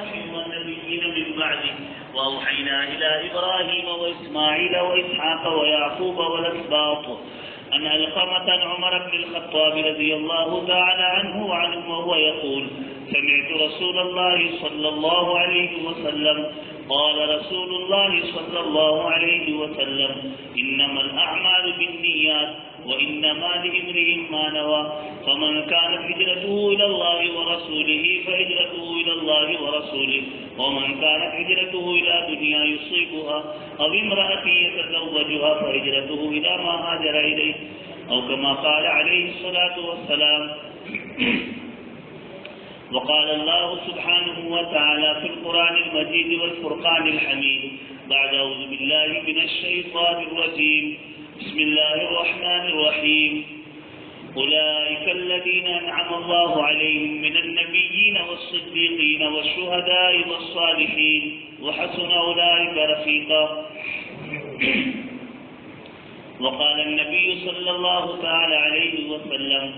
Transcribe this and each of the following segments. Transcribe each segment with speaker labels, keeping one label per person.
Speaker 1: نوح والنبيين من بعده وأوحينا إلى إبراهيم وإسماعيل وإسحاق ويعقوب والأسباط أن علقمة عمر بن الخطاب رضي الله تعالى عنه وهو يقول سمعت رسول الله صلى الله عليه وسلم قال رسول الله صلى الله عليه وسلم إنما الأعمال بالنيات وإنما لامرئ ما نوى فمن كانت هجرته إلى الله ورسوله فهجرته إلى الله ورسوله ومن كانت هجرته إلى دنيا يصيبها أو امرأة يتزوجها فهجرته إلى ما هاجر إليه أو كما قال عليه الصلاة والسلام. وقال الله سبحانه وتعالى في القرآن المجيد والفرقان الحميد بعد أعوذ بالله من الشيطان الرجيم بسم الله الرحمن الرحيم أولئك الذين أنعم الله عليهم من النبيين والصديقين والشهداء والصالحين وحسن أولئك رفيقا. وقال النبي صلى الله تعالى عليه وسلم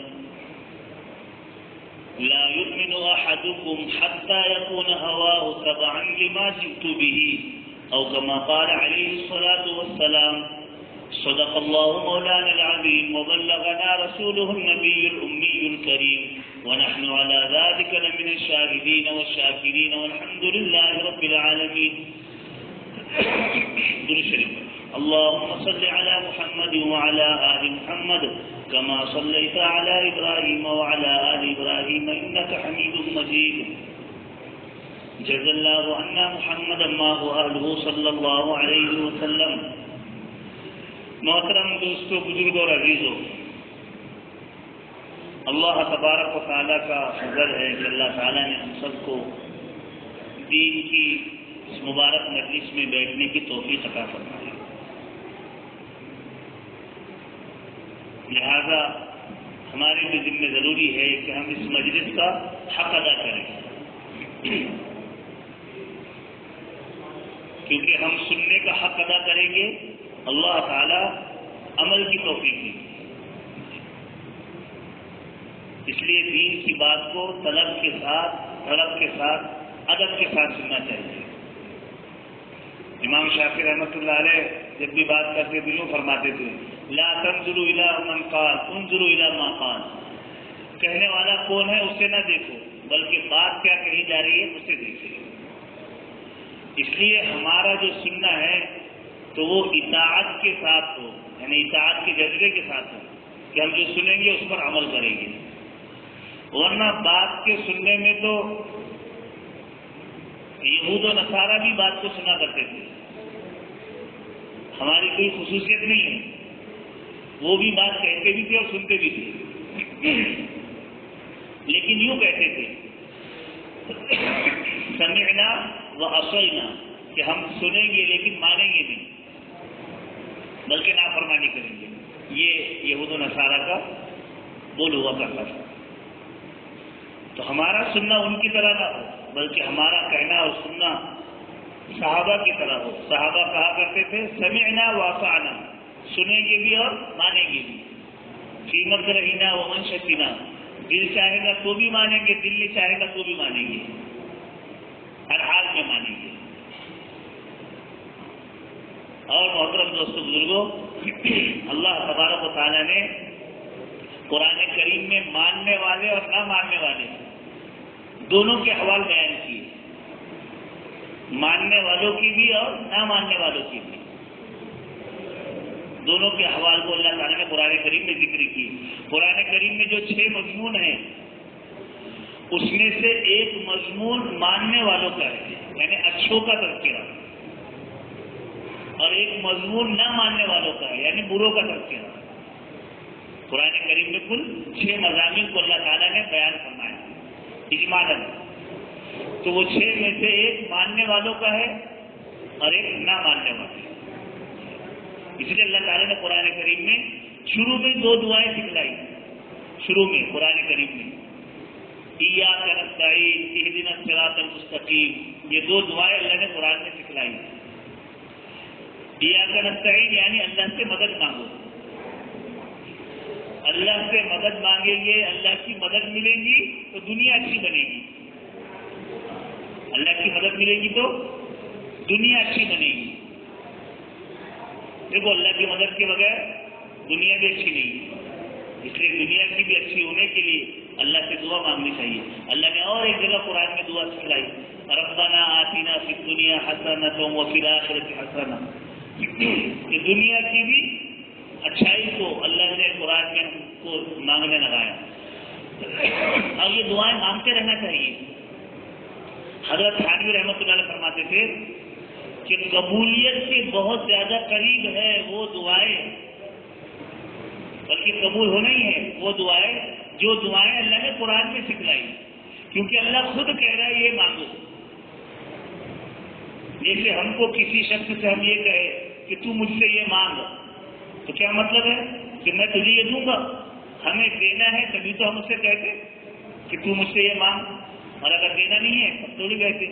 Speaker 1: لا يؤمن أحدكم حتى يكون هواه تبعا لما جئت به أو كما قال عليه الصلاة والسلام. صدق الله مولانا العظيم وبلغنا رسوله النبي الأمي الكريم ونحن على ذلك لمن الشاهدين والشاكرين والحمد لله رب العالمين. درود شریف. اللهم صل على محمد وعلى آل محمد كما صليت على إبراهيم وعلى آل إبراهيم إنك حميد مجيد. جزا الله عنا محمدا ما هو أهله صلى الله عليه وسلم. محترم دوستو، بزرگوں اور عزیزوں، اللہ تبارک و تعالیٰ کا فضل ہے کہ اللہ تعالیٰ نے ہم سب کو دین کی اس مبارک مجلس میں بیٹھنے کی توفیق عطا فرمائی. لہذا ہمارے بھی ذمہ ضروری ہے کہ ہم اس مجلس کا حق ادا کریں، کیونکہ ہم سننے کا حق ادا کریں گے اللہ تعالی عمل کی توفیق دے. اس لیے دین کی بات کو طلب کے ساتھ ادب کے ساتھ سننا چاہیے. امام شافعی رحمۃ اللہ علیہ جب بھی بات کرتے تھے یوں فرماتے تھے لا تنظروا الى من قال انظروا الى ما قال. کہنے والا کون ہے اسے نہ دیکھو بلکہ بات کیا کہی جا رہی ہے اسے دیکھو. اس لیے ہمارا جو سننا ہے تو وہ اطاعت کے ساتھ ہو، یعنی اطاعت کے جذبے کے ساتھ ہو کہ ہم جو سنیں گے اس پر عمل کریں گے. ورنہ بات کے سننے میں تو یہود و نصارہ بھی بات کو سنا کرتے تھے، ہماری کوئی خصوصیت نہیں ہے. وہ بھی بات کہتے بھی تھے اور سنتے بھی تھے، لیکن یوں کہتے تھے سمعنا و عصینا، کہ ہم سنیں گے لیکن مانیں گے نہیں بلکہ نافرمانی کریں گے. یہ یہود و نصارہ کا بول ہوا کرتا تھا. تو ہمارا سننا ان کی طرح نہ ہو بلکہ ہمارا کہنا اور سننا صحابہ کی طرح ہو. صحابہ کہا کرتے تھے سمعنا و اطعنا، سنیں گے بھی اور مانیں گے بھی. فی مکرہنا و منشتنا، دل چاہے گا تو بھی مانیں گے، دل نہیں چاہے گا تو بھی مانیں گے، ہر حال میں مانیں گے. اور محترم دوستو بزرگوں، اللہ تبارک و تعالیٰ نے قرآن کریم میں ماننے والے اور نہ ماننے والے دونوں کے احوال بیان کیے، ماننے والوں کی بھی اور نہ ماننے والوں کی بھی. دونوں کے احوال کو اللہ تعالیٰ نے قرآن کریم میں ذکر کی. قرآن کریم میں جو 6 مضمون ہیں اس میں سے ایک مضمون ماننے والوں کا ہے، یعنی اچھوں کا تذکرہ، اور ایک مضمون نہ ماننے والوں کا ہے، یعنی بروں کا تذکرہ. قرآن کریم میں کل 6 مضامین کو اللہ تعالیٰ نے بیان فرمایا اجمالاً. تو وہ 6 میں سے ایک ماننے والوں کا ہے اور ایک نہ ماننے والا ہے. اس لیے اللہ تعالیٰ نے قرآن کریم میں شروع میں 2 دعائیں سکھلائی. شروع میں قرآن کریم میں ایاک نستعین اہدنا الصراط المستقیم، یہ 2 دعائیں اللہ نے قرآن میں سکھلائی. ایاک نستعین یعنی اللہ سے مدد مانگو. اللہ سے مدد مانگیں گے، اللہ کی مدد ملے گی تو دنیا اچھی بنے گی. اللہ مدد ملے گی تو دنیا اچھی بنے گی. دیکھو اللہ کی مدد کے بغیر دنیا بھی اچھی نہیں، اس لیے دنیا کی بھی اچھی ہونے کے لیے اللہ سے دعا مانگنی چاہیے. اللہ نے اور ایک جگہ قرآن میں دعا سکھلائی، ربنا آتنا فی الدنیا حسنۃ وفی الآخرۃ حسنۃ، کہ دنیا کی بھی اچھائی کو اللہ نے قرآن میں ہم کو مانگنے لگایا. اور یہ دعائیں مانگتے رہنا چاہیے. حضرت تھانوی رحمۃ اللہ علیہ فرماتے تھے کہ قبولیت کے بہت زیادہ قریب ہے وہ دعائیں، بلکہ قبول ہونا ہی ہے وہ دعائیں جو دعائیں اللہ نے قرآن میں سکھلائی، کیونکہ اللہ خود کہہ رہا ہے یہ مانگو. جیسے ہم کو کسی شخص سے ہم یہ کہے کہ تو مجھ سے یہ مانگ، تو کیا مطلب ہے کہ میں تجھے یہ دوں گا؟ ہمیں دینا ہے تبھی تو ہم اس سے کہتے کہ تو مجھ سے یہ مانگ، اور اگر دینا نہیں ہے تب تو نہیں کہتے.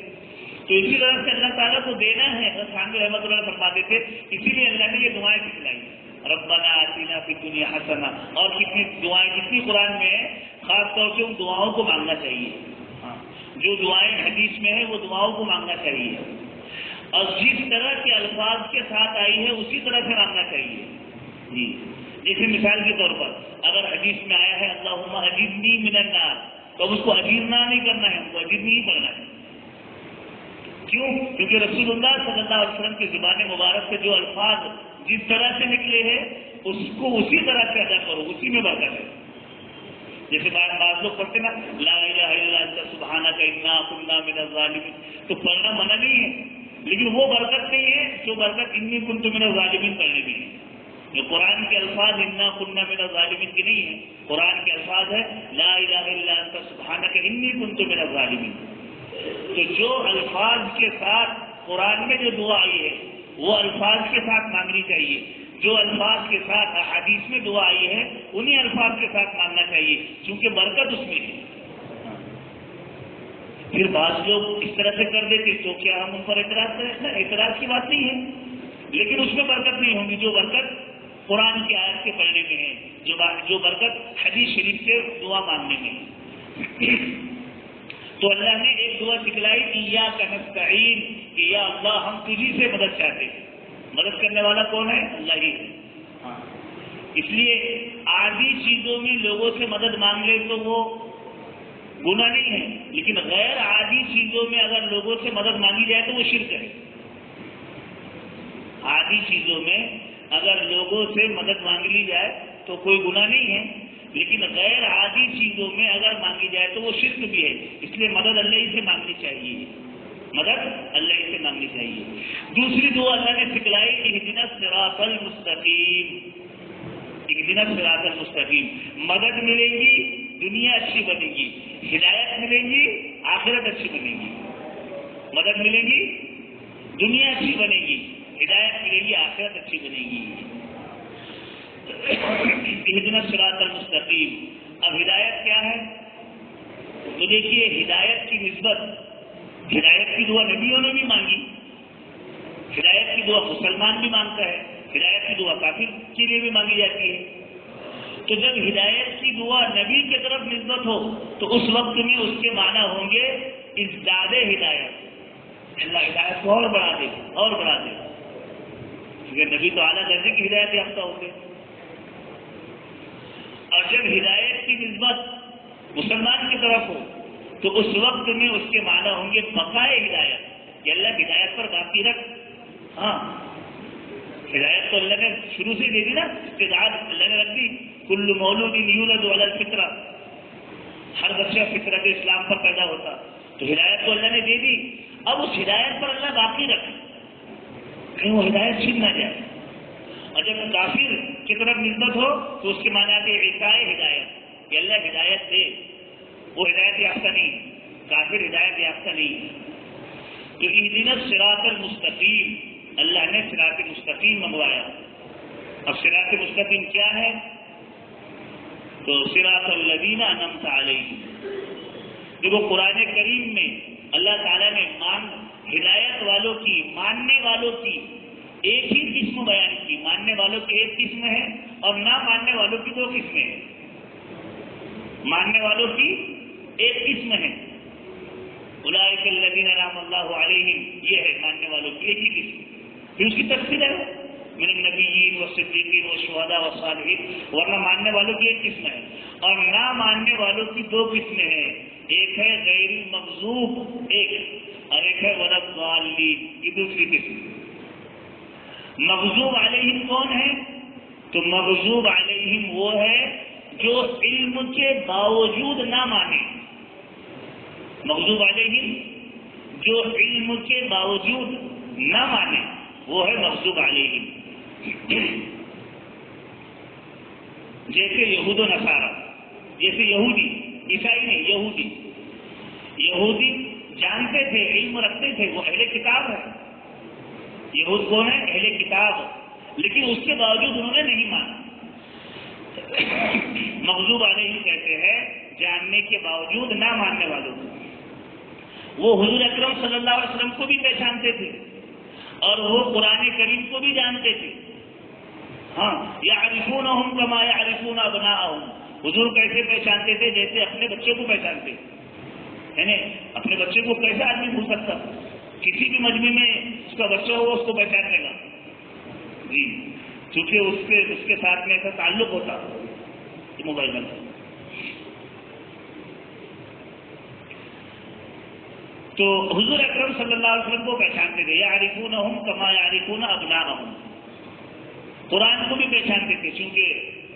Speaker 1: تو اسی طرح سے اللہ تعالیٰ کو دینا ہے. خانوی رحمۃ اللہ فرماتے تھے اسی لیے اللہ نے یہ دعائیں سکھلائی، ربنا آتنا فی الدنیا حسنہ. اور کتنی دعائیں جتنی قرآن میں ہے، خاص طور سے ان دعاؤں کو مانگنا چاہیے. جو دعائیں حدیث میں ہیں وہ دعاؤں کو مانگنا چاہیے، اور جس طرح کے الفاظ کے ساتھ آئی ہے اسی طرح سے مانگنا چاہیے. جی جیسے مثال کے طور پر اگر حدیث میں آیا ہے اللہم اجرنی من النار، تو اب اس کو اجرنا نہیں کرنا ہے، ہم کو اجرنی ہی پڑھنا ہے. کیوں؟ کیونکہ رسول اللہ صلی اللہ علیہ وسلم کی زبان مبارک سے جو الفاظ جس طرح سے نکلے ہیں اس کو اسی طرح سے ادا کرو، اسی میں برکت ہے. جیسے بعض لوگ پڑھتے نا لا الہ الا انت سبحانک انا کنا من الظالمین، تو پڑھنا منع نہیں ہے، لیکن وہ برکت نہیں ہے جو برکت انی کنت من الظالمین پڑھنے میں ہے. جو قرآن کے الفاظ انا کنا من الظالمین کی نہیں ہے، قرآن کے الفاظ ہے لا الہ الا انت سبحانک انی کنت من الظالمین. تو جو الفاظ کے ساتھ قرآن میں جو دعا آئی ہے وہ الفاظ کے ساتھ مانگنی چاہیے، جو الفاظ کے ساتھ احادیث میں دعا آئی ہے انہیں الفاظ کے ساتھ مانگنا چاہیے، کیونکہ برکت اس میں ہے. پھر بعض لوگ اس طرح سے کر دیتے تو کیا ہم ان پر اعتراض کریں؟ اعتراض کی بات نہیں ہے، لیکن اس میں برکت نہیں ہوگی جو برکت قرآن کی آیت کے پڑھنے میں ہے، جو برکت حدیث شریف سے دعا مانگنے میں ہے. تو اللہ نے ایک دعا سکھلائی ایاک نستعین، کہ یا اللہ ہم تجھی سے مدد چاہتے ہیں. مدد کرنے والا کون ہے؟ اللہ ہی ہے. ہاں اس لیے عادی چیزوں میں لوگوں سے مدد مانگ لے تو وہ گناہ نہیں ہے، لیکن غیر عادی چیزوں میں اگر لوگوں سے مدد مانگی جائے تو وہ شرک ہے. عادی چیزوں میں اگر لوگوں سے مدد مانگ لی جائے تو کوئی گناہ نہیں ہے، لیکن غیر عادی چیزوں میں اگر مانگی جائے تو وہ شرک بھی ہے. اس لیے مدد اللہ ہی سے مانگنی چاہیے، مدد اللہ ہی سے مانگنی چاہیے. دوسری دعا اللہ نے سکھلائی اہدنا الصراط المستقیم. اہدنا الصراط المستقیم، مدد ملے گی دنیا اچھی بنے گی، ہدایت ملے گی آخرت اچھی بنے گی. مدد ملے گی دنیا اچھی بنے گی، ہدایت ملے گی آخرت اچھی بنے گی. اہدنا الصراط المستقیم. اب ہدایت کیا ہے؟ تو دیکھیے ہدایت کی نسبت، ہدایت کی دعا نبیوں نے بھی مانگی، ہدایت کی دعا مسلمان بھی مانگتا ہے، ہدایت کی دعا کافر کے لیے بھی مانگی جاتی ہے. تو جب ہدایت کی دعا نبی کی طرف نسبت ہو تو اس وقت میں اس کے معنی ہوں گے ازداد ہدایت، اللہ ہدایت کو اور بڑھا دے اور بڑھا دے، کیونکہ نبی تو اعلیٰ درجے کی ہدایت یافتہ ہوتے. اور جب ہدایت کی نسبت مسلمان کی طرف ہو تو اس وقت میں اس کے معنی ہوں گے بقائے ہدایت، کہ اللہ ہدایت پر باقی رکھ. ہاں ہدایت تو اللہ نے شروع سے دے دی نا، استعداد اللہ نے رکھ دی. کل مولود یولد علی الفطرہ، ہر بچہ فطرت اسلام پر پیدا ہوتا، تو ہدایت تو اللہ نے دے دی. اب اس ہدایت پر اللہ باقی رکھ، کہیں وہ ہدایت چھن نہ جائے. اور جب کافر کی طرف نسبت ہو تو اس کے معنی آتے عطائے ہدایت، کہ اللہ ہدایت دے، وہ ہدایت یافتہ نہیں، کافر ہدایت یافتہ نہیں. تو اہدنا الصراط المستقیم، اللہ نے صراط مستقیم منگوایا. اب صراط مستقیم کیا ہے؟ تو صراط الذین انعمت علیہم. دیکھو قرآن کریم میں اللہ تعالیٰ نے ہدایت والوں کی، ماننے والوں کی ایک ہی قسم بیان کی. ماننے والوں کی ایک قسم ہے اور نہ ماننے والوں کی دو قسمیں ہیں. ماننے والوں کی ایک قسم ہے، اولئک الذین انعم اللہ علیہم، یہ ہے ماننے والوں کی ایک ہی قسم. پھر اس کی تفصیل ہے من النبیین والصدیقین والشہداء والصالحین، ورنہ ماننے والوں کی ایک قسم ہے. اور نہ ماننے والوں کی دو قسمیں ہیں، ایک ہے غیر المغضوب ایک، اور ایک ہے ولا الضالین، یہ دوسری قسم. مغضوب علیہم کون ہے؟ تو مغضوب علیہم وہ ہے جو علم کے باوجود نہ مانے. مغضوب علیہم جو علم کے باوجود نہ مانے وہ ہے مغضوب علیہم. جیسے یہود و نصارہ، جیسے یہودی، عیسائی نہیں، یہودی. یہودی جانتے تھے، علم رکھتے تھے، وہ اہل کتاب ہے. یہود کون ہے؟ اہل کتاب، لیکن اس کے باوجود انہوں نے نہیں مانا. مغضوب علیہم کہتے ہیں جاننے کے باوجود نہ ماننے والوں کو. وہ حضور اکرم صلی اللہ علیہ وسلم کو بھی پہچانتے تھے اور وہ قرآن کریم کو بھی جانتے تھے. ہاں، یعرفونہم کما یعرفون ابناءہم. حضور کیسے پہچانتے تھے؟ جیسے اپنے بچے کو پہچانتے. یعنی اپنے بچے کو کیسا آدمی بھول سکتا؟ کسی بھی مجمع میں اس کا بچہ ہو اس کو پہچاننے گا جی، چونکہ اس کے ساتھ میں ایسا تعلق ہوتا کہ موبائل میں. تو حضور اکرم صلی اللہ علیہ وسلم کو پہچانتے تھے. یعرفونہم کما یعرفون ابناءہم. قرآن کو بھی پہچانتے تھے چونکہ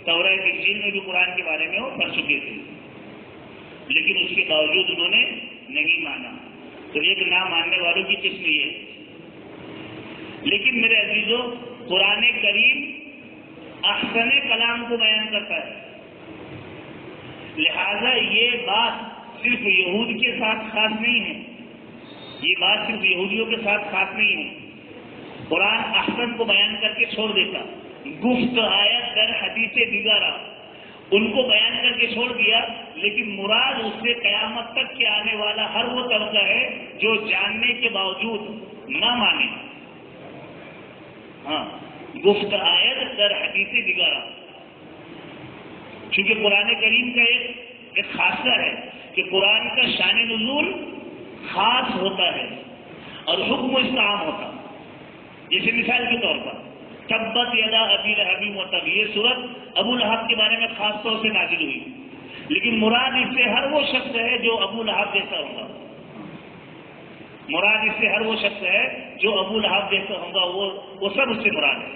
Speaker 1: توریت انجیل میں بھی قرآن کے بارے میں وہ پڑھ چکے تھے، لیکن اس کے باوجود انہوں نے نہیں مانا. تو ایک نہ ماننے والوں کی قسم یہ ہے. لیکن میرے عزیزوں، قرآن کریم احسن کلام کو بیان کرتا ہے، لہذا یہ بات صرف یہود کے ساتھ خاص نہیں ہے. یہ بات صرف یہودیوں کے ساتھ خاص نہیں ہے. قرآن احسن کو بیان کر کے چھوڑ دیتا. گفت آیت در حدیث دیگرہ، ان کو بیان کر کے چھوڑ دیا، لیکن مراد اس سے قیامت تک کے آنے والا ہر وہ طبقہ ہے جو جاننے کے باوجود نہ مانے. ہاں، گفت آیت در حدیث دیگرہ. چونکہ قرآن کریم کا ایک خاصہ ہے کہ قرآن کا شان نزول خاص ہوتا ہے اور حکم اس کا عام ہوتا. جیسے مثال کے طور پر تبت یدا ابی لہب وتب، یہ سورت ابو لہب کے بارے میں خاص طور سے نازل ہوئی، لیکن مراد اس سے ہر وہ شخص ہے جو ابو لہب جیسا ہوگا. مراد اس سے ہر وہ شخص ہے جو ابو لہب جیسا ہوگا، وہ سب اس سے مراد ہے.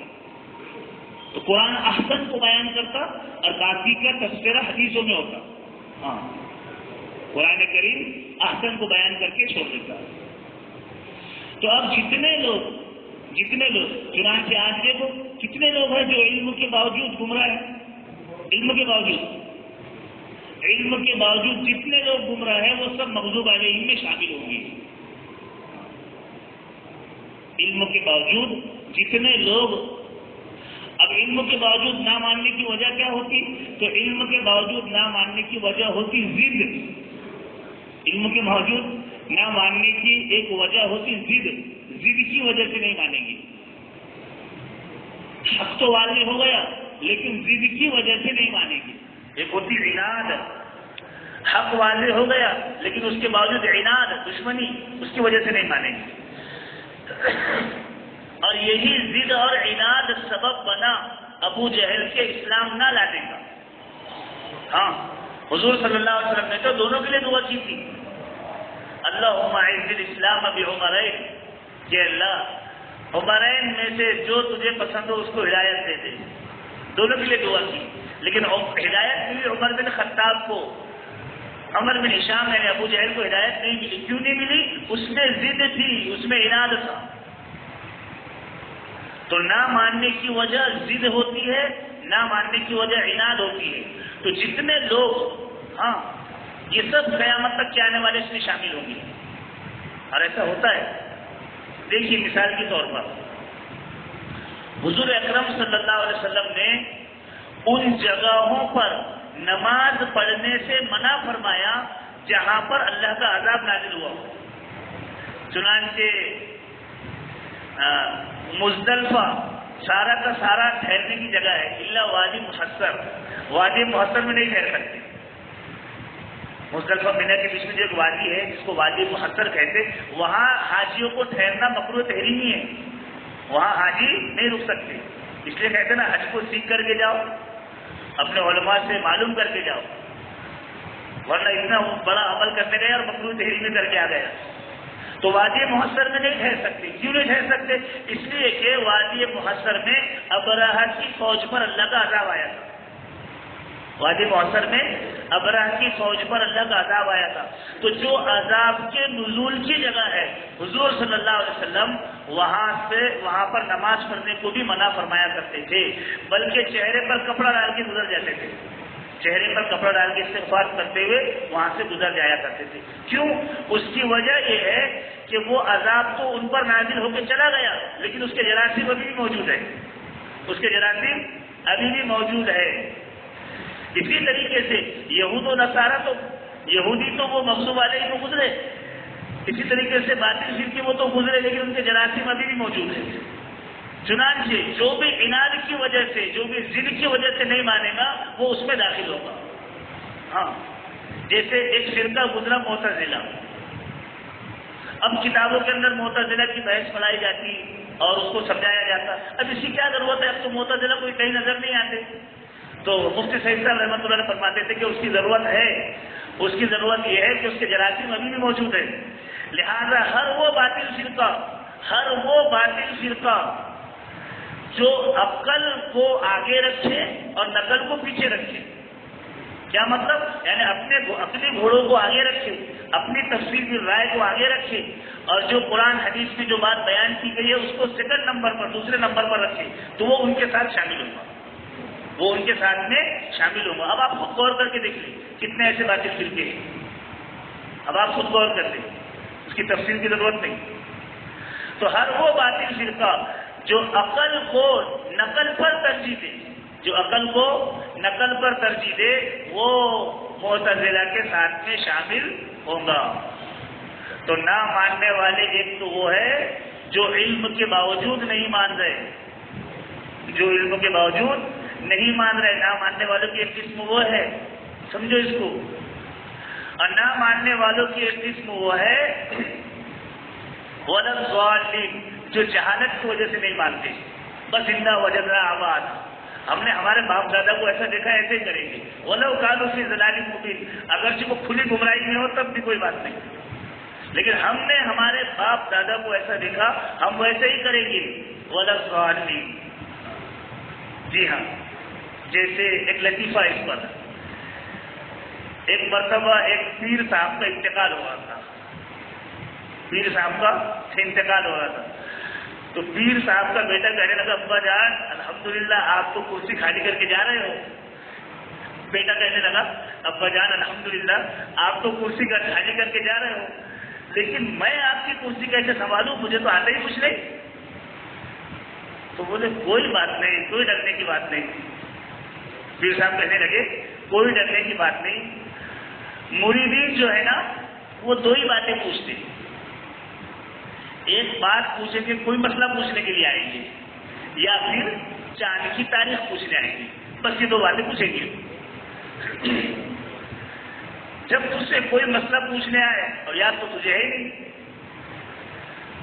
Speaker 1: تو قرآن احسن کو بیان کرتا اور باقی کا تذکرہ حدیثوں میں ہوتا. ہاں، قرآن کریم احسن کو بیان کر کے چھوڑ دیتا. تو اب جتنے لوگ چنانچہ آج دیکھو کتنے لوگ ہیں جو علم کے باوجود گمراہ ہیں. علم کے باوجود جتنے لوگ گمراہ ہیں وہ سب مغضوب علیہم میں شامل ہوں گے. علم کے باوجود جتنے لوگ، اب علم کے باوجود نہ ماننے کی وجہ کیا ہوتی؟ تو علم کے باوجود نہ ماننے کی وجہ ہوتی ضد. علم کے باوجود نہ ماننے کی ایک وجہ ہوتی ضد کی وجہ سے نہیں مانیں گے. حق تو واضح ہو گیا لیکن ضد کی وجہ سے نہیں مانیں گے. ایک ہوتی عناد، حق واضح ہو گیا لیکن اس کے باوجود عناد، دشمنی، اس کی وجہ سے نہیں مانیں گے. اور یہی ضد اور عناد سبب بنا ابو جہل کے اسلام نہ لانے کا. ہاں، حضور صلی اللہ علیہ وسلم نے تو دونوں کے لیے دعا کی تھی، اللہم اعز الاسلام بعمرین، کہ اللہ عمرین میں سے جو تجھے پسند ہو اس کو ہدایت دے دے. دونوں کے لیے دعا کی، لیکن ہدایت ملی عمر بن خطاب کو. عمر بن ہشام یعنی ابو جہل کو ہدایت نہیں ملی. کیوں نہیں ملی؟ اس میں ضد تھی، اس میں عناد تھا. تو نہ ماننے کی وجہ ضد ہوتی ہے، نہ ماننے کی وجہ عناد ہوتی ہے. تو جتنے لوگ، ہاں، یہ سب قیامت تک کے آنے والے اس میں شامل ہوں گے. اور ایسا ہوتا ہے. دیکھیے مثال کے طور پر حضور اکرم صلی اللہ علیہ وسلم نے ان جگہوں پر نماز پڑھنے سے منع فرمایا جہاں پر اللہ کا عذاب نازل ہوا. چنانچہ مزدلفہ سارا کا سارا ٹھہرنے کی جگہ ہے، الا وادی محصر. وادی محصر میں نہیں ٹھہر سکتے. مزدلفہ مینا کے بیچ میں جو ایک وادی ہے جس کو وادی محصر کہتے، وہاں حاجیوں کو ٹھہرنا مکروہ تحریمی ہے، وہاں حاجی نہیں رک سکتے، اس لیے کہتے نا حج کو سیکھ کر کے جاؤ، اپنے علماء سے معلوم کر کے جاؤ، ورنہ اتنا بڑا عمل کرنے گئے اور مکروہ تحریمی کر کے آ گیا۔ تو وادی محصر میں نہیں ٹھہر سکتے، کیوں نہیں ٹھہر سکتے؟ اس لیے کہ وادی محصر میں ابرہہ کی فوج پر اللہ کا عذاب آیا تھا، وادی محصر میں ابرہہ کی فوج پر اللہ کا عذاب آیا تھا، تو جو عذاب کے نزول کی جگہ ہے حضور صلی اللہ علیہ وسلم وہاں پر نماز پڑھنے کو بھی منع فرمایا کرتے تھے، بلکہ چہرے پر کپڑا ڈال کے گزر جاتے تھے، چہرے پر کپڑا ڈال کے استغفار کرتے ہوئے وہاں سے گزر جایا کرتے تھے۔ کیوں؟ اس کی وجہ یہ ہے کہ وہ عذاب تو ان پر نازل ہو کے چلا گیا، لیکن اس کے جراثیم ابھی بھی موجود ہے، اس کے جراثیم ابھی بھی موجود ہے۔ اسی طریقے سے یہود و نصارہ تو یہودی تو وہ مغزوب والے ہی تو گزرے، اسی طریقے سے باطل شرکی وہ تو گزرے، لیکن ان کے جراثیم ابھی بھی موجود ہیں۔ چنانچہ جو بھی عناد کی وجہ سے، جو بھی ضد کی وجہ سے نہیں مانے گا وہ اس میں داخل ہوگا۔ ہاں، جیسے ایک فرقہ گزرا معتزلہ، اب کتابوں کے اندر معتزلہ کی بحث پڑھائی جاتی اور اس کو سمجھایا جاتا، اب اس کی کیا ضرورت ہے، اب تو معتزلہ کوئی کہیں نظر نہیں آتے، تو مفتی سعید صاحب رحمۃ اللہ علیہ فرماتے تھے کہ اس کی ضرورت ہے، اس کی ضرورت یہ ہے کہ اس کے جراثیم ابھی بھی موجود ہے، لہذا ہر وہ باطل فرقہ جو عقل کو آگے رکھے اور نقل کو پیچھے رکھے، کیا مطلب؟ یعنی اپنے گھوڑوں کو آگے رکھے، اپنی تفسیر کی رائے کو آگے رکھے، اور جو قرآن حدیث کی جو بات بیان کی گئی ہے اس کو سیکنڈ نمبر پر، دوسرے نمبر پر رکھے، تو وہ ان کے ساتھ شامل ہوگا، وہ ان کے ساتھ میں شامل ہوگا۔ اب آپ خود غور کر کے دیکھ لیں کتنے ایسے باطل فرقے ہیں، اب آپ خود غور کر لیں، اس کی تفسیر کی ضرورت نہیں۔ تو ہر وہ باطل فرقہ جو عقل کو نقل پر ترجیح دے، جو عقل کو نقل پر ترجیح دے، وہ معتزلہ کے ساتھ میں شامل ہوگا۔ تو نہ ماننے والے ایک تو وہ ہے جو علم کے باوجود نہیں مان رہے، جو علم کے باوجود نہیں مان رہے، نہ ماننے والوں کی ایک قسم وہ ہے، سمجھو اس کو، اور نہ ماننے والوں کی ایک قسم وہ ہے وَلَضَّالِّينَ، جو جہالت کی وجہ سے نہیں مانتے، بس اِنَّا وَجَدْنَا آبَاءَنَا، ہم نے ہمارے باپ دادا کو ایسا دیکھا ایسے ہی کریں گے، وَلَوْ كَانُوا فِي ضَلَالٍ مُبِينٍ، اگرچہ وہ کھلی گمراہی میں ہو تب بھی کوئی بات نہیں، لیکن ہم نے ہمارے باپ دادا کو ایسا دیکھا ہم ویسے ہی کریں گے، وَلَضَّالِّينَ۔ جی ہاں، جیسے ایک لطیفہ اس پر، ایک مرتبہ ایک پیر صاحب کا انتقال ہوا تھا، پیر صاحب کا انتقال ہو رہا تھا، تو پیر صاحب کا بیٹا کہنے لگا ابا جان الحمدللہ آپ تو کرسی خالی کر کے جا رہے ہو، بیٹا کہنے لگا ابا جان الحمدللہ آپ تو کرسی خالی کر کے جا رہے ہو، لیکن میں آپ کی کرسی کیسے سنبھالوں، مجھے تو آتا ہی کچھ نہیں۔ تو بولے کوئی بات نہیں، کوئی ڈرنے کی بات نہیں، پیر صاحب کہنے لگے کوئی ڈرنے کی بات نہیں، مریدین جو ہے نا وہ دو ہی باتیں پوچھتے ہیں، ایک بات پوچھیں گے، کوئی مسئلہ پوچھنے کے لیے آئیں گے، یا پھر چاند کی تاریخ پوچھنے آئیں گے، بس یہ دو باتیں پوچھیں گے۔ جب تجھ سے کوئی مسئلہ پوچھنے آئے اور یاد تو تجھے ہے نہیں،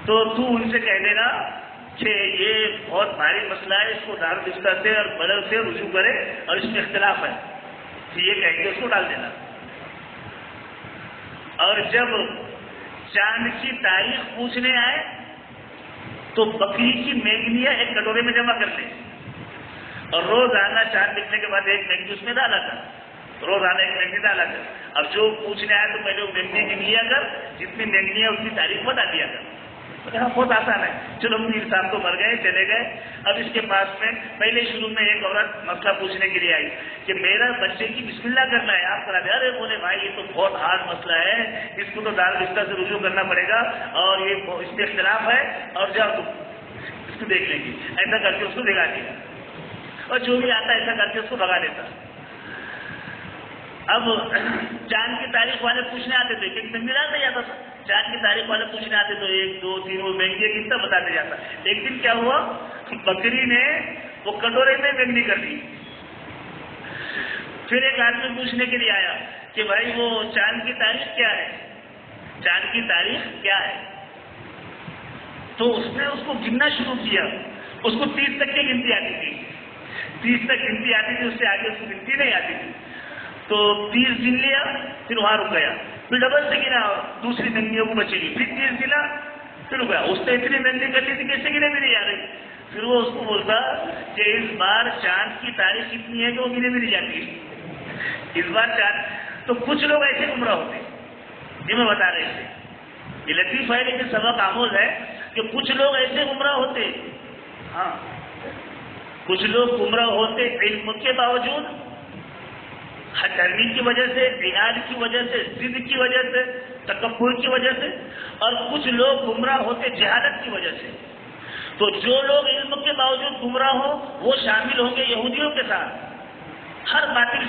Speaker 1: تو تو ان سے کہہ دینا کہ یہ بہت بھاری مسئلہ ہے، اس کو دارالفتا سے اور بدل سے رجوع کرے اور اس میں اختلاف ہے، تو یہ کہہ کے اس کو ڈال دینا۔ اور جب چاند کی تاریخ پوچھنے آئے تو بکری کی مینگنیاں ایک کٹورے میں جمع کر لیں، اور روزانہ چاند نکلنے کے بعد ایک مینگنی اس میں ڈالا تھا، روزانہ ایک مینگنی ڈالا کر، اب جو پوچھنے آئے تو پہلے وہ مینگنی گن لیا کر، جتنی مینگنی ہے اس کی تاریخ بتا دیا کر۔ بہت آسان ہے، چلو پیر صاحب تو مر گئے چلے گئے، اب اس کے پاس میں پہلے شروع میں ایک عورت مسئلہ پوچھنے کے لیے آئی کہ میرا بچے کی بسم اللہ کرنا ہے، آپ کرا دیں، ارے بولے بھائی یہ تو بہت ہارڈ مسئلہ ہے، اس کو تو دارالفتا سے رجوع کرنا پڑے گا اور یہ اس میں اختلاف ہے، اور جب اس کو دیکھ لیں گے، ایسا کر کے اس کو دکھا دیا، اور جو بھی آتا ایسا کر کے اس کو بھگا دیتا۔ اب چاند کی تاریخ والے پوچھنے آتے تھے کہ مینگنی ڈالتے جاتا تھا، چاند کی تاریخ والے پوچھنے آتے تو 1 2 3 وہ مینگنی کتنا بتاتے جاتا۔ ایک دن کیا ہوا، بکری نے وہ کٹورے میں مینگنی کر دی، پھر ایک آدمی پوچھنے کے لیے آیا کہ بھائی وہ چاند کی تاریخ کیا ہے، چاند کی تاریخ کیا ہے؟ تو اس نے اس کو گننا شروع کیا. اس کو 30 تک کی گنتی آتی تھی، 30 تک گنتی آتی تھی، اس سے آگے اس کو گنتی نہیں آتی تھی. تو 30 گن لیا، پھر وہاں رک گیا. پھر ڈبل سے گنا، دوسری ننگیوں کو بچے گی. پھر 30 گنا، پھر رک گیا. اس نے اتنی ننگی کر لی تھی کیسے گنے بھی نہیں آ رہی. پھر وہ اس کو بولتا کہ اس بار چاند کی تاریخ اتنی ہے کہ وہ گنے بھی نہیں جاتی اس بار چاند. تو کچھ لوگ ایسے گمراہ ہوتے یہ میں بتا رہے تھے. یہ لطیف ہے لیکن سبق آموز ہے کہ کچھ لوگ ایسے گمراہ ہوتے. ہاں، کچھ لوگ گمراہ ہوتے علم کے باوجود، ہٹرمی کی وجہ سے، عناد کی وجہ سے، ضد کی وجہ سے، تکبر کی وجہ سے. اور کچھ لوگ گمراہ ہوتے جہالت کی وجہ سے. تو جو لوگ علم کے باوجود گمراہ ہوں وہ شامل ہوں گے یہودیوں کے ساتھ. ہر باطل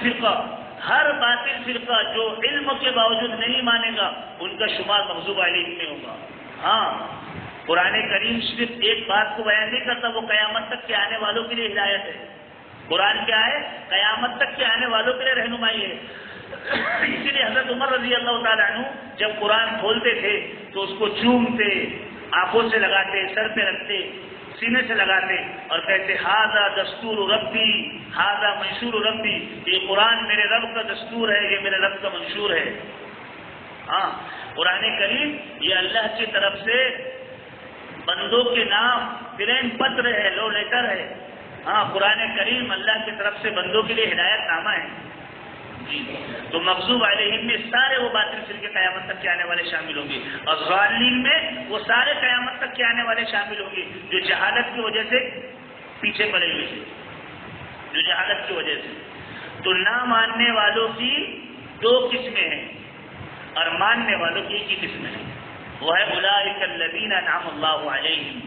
Speaker 1: فرقہ جو علم کے باوجود نہیں مانے گا ان کا شمار مغضوب علیہم میں ہوگا. ہاں، قرآن کریم صرف ایک بات کو بیان نہیں کرتا، وہ قیامت تک کے آنے والوں کے لیے ہدایت ہے. قرآن کیا ہے؟ قیامت تک کے آنے والوں کے لیے رہنمائی ہے. اسی لیے حضرت عمر رضی اللہ تعالیٰ عنہ جب قرآن کھولتے تھے تو اس کو چومتے، آنکھوں سے لگاتے، سر پہ رکھتے، سینے سے لگاتے اور کہتے ہاذا دستور ربی، ہاذا منشور ربی، یہ قرآن میرے رب کا دستور ہے، یہ میرے رب کا منشور ہے. ہاں، قرآن کریم یہ اللہ کی طرف سے بندوں کے نام پرین پتر ہے، لو لیٹر ہے. ہاں، قرآن کریم اللہ کی طرف سے بندوں کے لیے ہدایت نامہ ہے. جی، تو مغضوب علیہم میں سارے وہ باطل فرقے قیامت تک کے آنے والے شامل ہوں گے، اور ضالین میں وہ سارے قیامت تک کے آنے والے شامل ہوں گے جو جہالت کی وجہ سے پیچھے پڑے ہوئے تھے، جو جہالت کی وجہ سے. تو نہ ماننے والوں کی 2 قسمیں ہیں اور ماننے والوں کی ایک ہی قسم ہے. وہ ہے اولئک الذین انعم اللہ علیہم.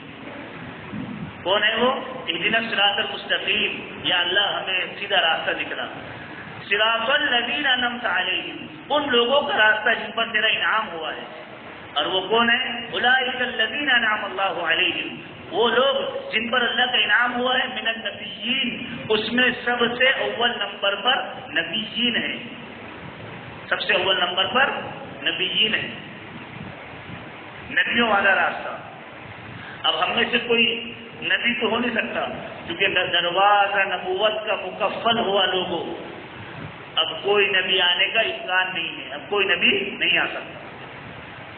Speaker 1: کون ہے وہ؟ اہدنا الصراط المستقیم، یا اللہ ہمیں سیدھا راستہ دکھلا. صراط الذین انعمت علیہم، ان لوگوں کا راستہ جن پر تیرا انعام ہوا ہے. اور وہ کون ہے؟ اولئک الذین انعم اللہ علیہم، وہ لوگ جن پر اللہ کا انعام ہوا ہے. من النبیین، اس میں سب سے اول نمبر پر نبیین ہے، سب سے اول نمبر پر نبیین ہے، نبیوں والا راستہ. اب ہم میں سے کوئی نبی تو ہو نہیں سکتا کیونکہ دروازہ نبوت کا مکفل ہوا لوگوں. اب کوئی نبی آنے کا امکان نہیں ہے، اب کوئی نبی نہیں آ سکتا.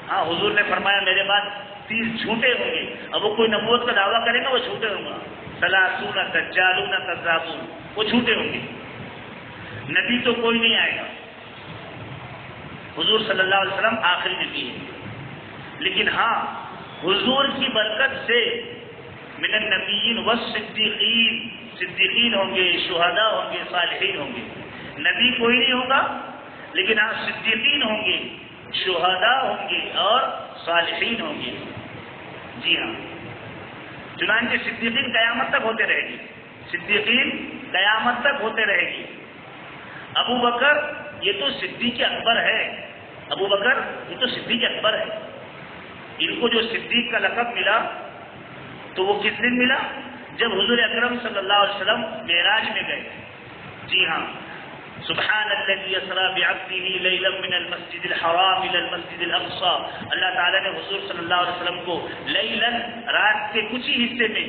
Speaker 1: ہاں، حضور نے فرمایا میرے بعد 30 جھوٹے ہوں گے. اب وہ کوئی نبوت کا دعویٰ کرے گا وہ جھوٹے ہوں گا. ثلاثون دجالون کذابون، وہ جھوٹے ہوں گے. نبی تو کوئی نہیں آئے گا. حضور صلی اللہ علیہ وسلم آخری نبی ہے. لیکن ہاں، حضور کی برکت سے من النبیین والصدیقین، صدیقین ہوں گے، شہداء ہوں گے، صالحین ہوں گے. نبی کوئی نہیں ہوگا لیکن ہاں صدیقین ہوں گے، شہداء ہوں گے اور صالحین ہوں گے. جی ہاں، چنانچہ صدیقین قیامت تک ہوتے رہے گی، صدیقین قیامت تک ہوتے رہے گی. ابو بکر یہ تو صدیق اکبر ہے، ابو بکر یہ تو صدیق اکبر ہے. ان کو جو صدیق کا لقب ملا تو وہ کس دن ملا؟ جب حضور اکرم صلی اللہ علیہ وسلم معراج میں گئے. جی ہاں، سبحان الذی اسری بعبدہ لیلا من المسجد الحرام الى المسجد الاقصى. اللہ تعالیٰ نے حضور صلی اللہ علیہ وسلم کو لیلاً، رات کے کچھ ہی حصے میں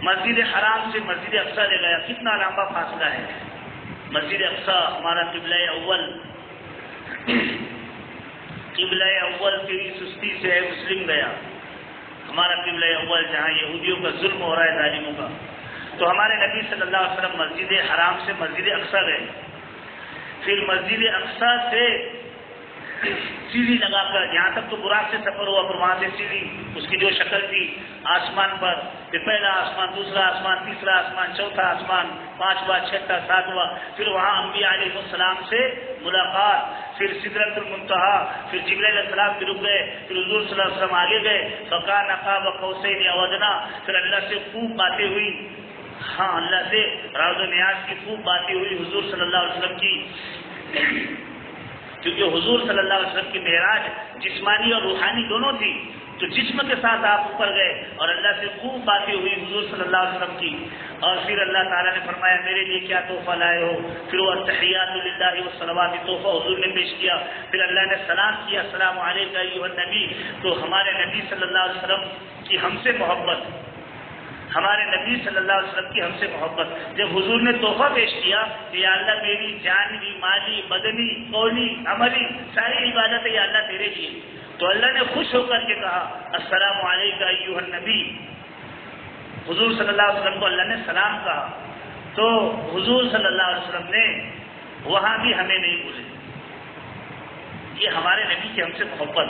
Speaker 1: مسجد حرام سے مسجد اقصیٰ لے گیا. کتنا لمبا فاصلہ ہے. مسجد اقصیٰ ہمارا قبلہ اول، قبلہ اول کی سستی سے ہے مسلم گیا. ہمارا قبلہ اول جہاں یہودیوں کا ظلم ہو رہا ہے، ظالموں کا. تو ہمارے نبی صلی اللہ علیہ وسلم مسجد حرام سے مسجد اقصیٰ گئے. پھر مسجد اقصیٰ سے سیڑھی لگا کر یہاں تک تو براق سے سفر ہوا، پھر وہاں سے سیڑھی اس کی جو شکل تھی آسمان پر، پھر پہلا آسمان، دوسرا آسمان، تیسرا آسمان، چوتھا آسمان، 5واں، 6واں، 7واں. پھر وہاں انبیاء علیہ السلام سے ملاقات، پھر سدرۃ المنتہا، پھر جبرائیل علیہ السلام بھی رک گئے. پھر حضور صلی اللہ علیہ وسلم آگے گئے. فکان قاب قوسین او ادنی، پھر اللہ سے خوب باتیں ہوئی. ہاں، اللہ سے راز و نیاز کی خوب باتیں ہوئی حضور صلی اللہ علیہ وسلم کی، کیونکہ حضور صلی اللہ علیہ وسلم کی معراج جسمانی اور روحانی دونوں تھی. تو جسم کے ساتھ آپ اوپر گئے اور اللہ سے خوب باتیں ہوئی حضور صلی اللہ علیہ وسلم کی، اور پھر اللہ تعالیٰ نے فرمایا میرے لیے کیا تحفہ لائے ہو؟ پھر وہ التحیات للہ والصلوات تحفہ حضور نے پیش کیا، پھر اللہ نے سلام کیا السلام علیکم ایھا النبی۔ تو ہمارے نبی صلی اللہ علیہ وسلم کی ہم سے محبت، ہمارے نبی صلی اللہ علیہ وسلم کی ہم سے محبت، جب حضور نے تحفہ پیش کیا کہ یا اللہ میری جانوی مالی بدنی قولی عملی ساری عبادتیں یا اللہ تیرے لیے، تو اللہ نے خوش ہو کر کے کہا السلام علیکم ایھا النبی۔ حضور صلی اللہ علیہ وسلم کو اللہ نے سلام کہا، تو حضور صلی اللہ علیہ وسلم نے وہاں بھی ہمیں نہیں بھولے۔ یہ ہمارے نبی کی ہم سے محبت۔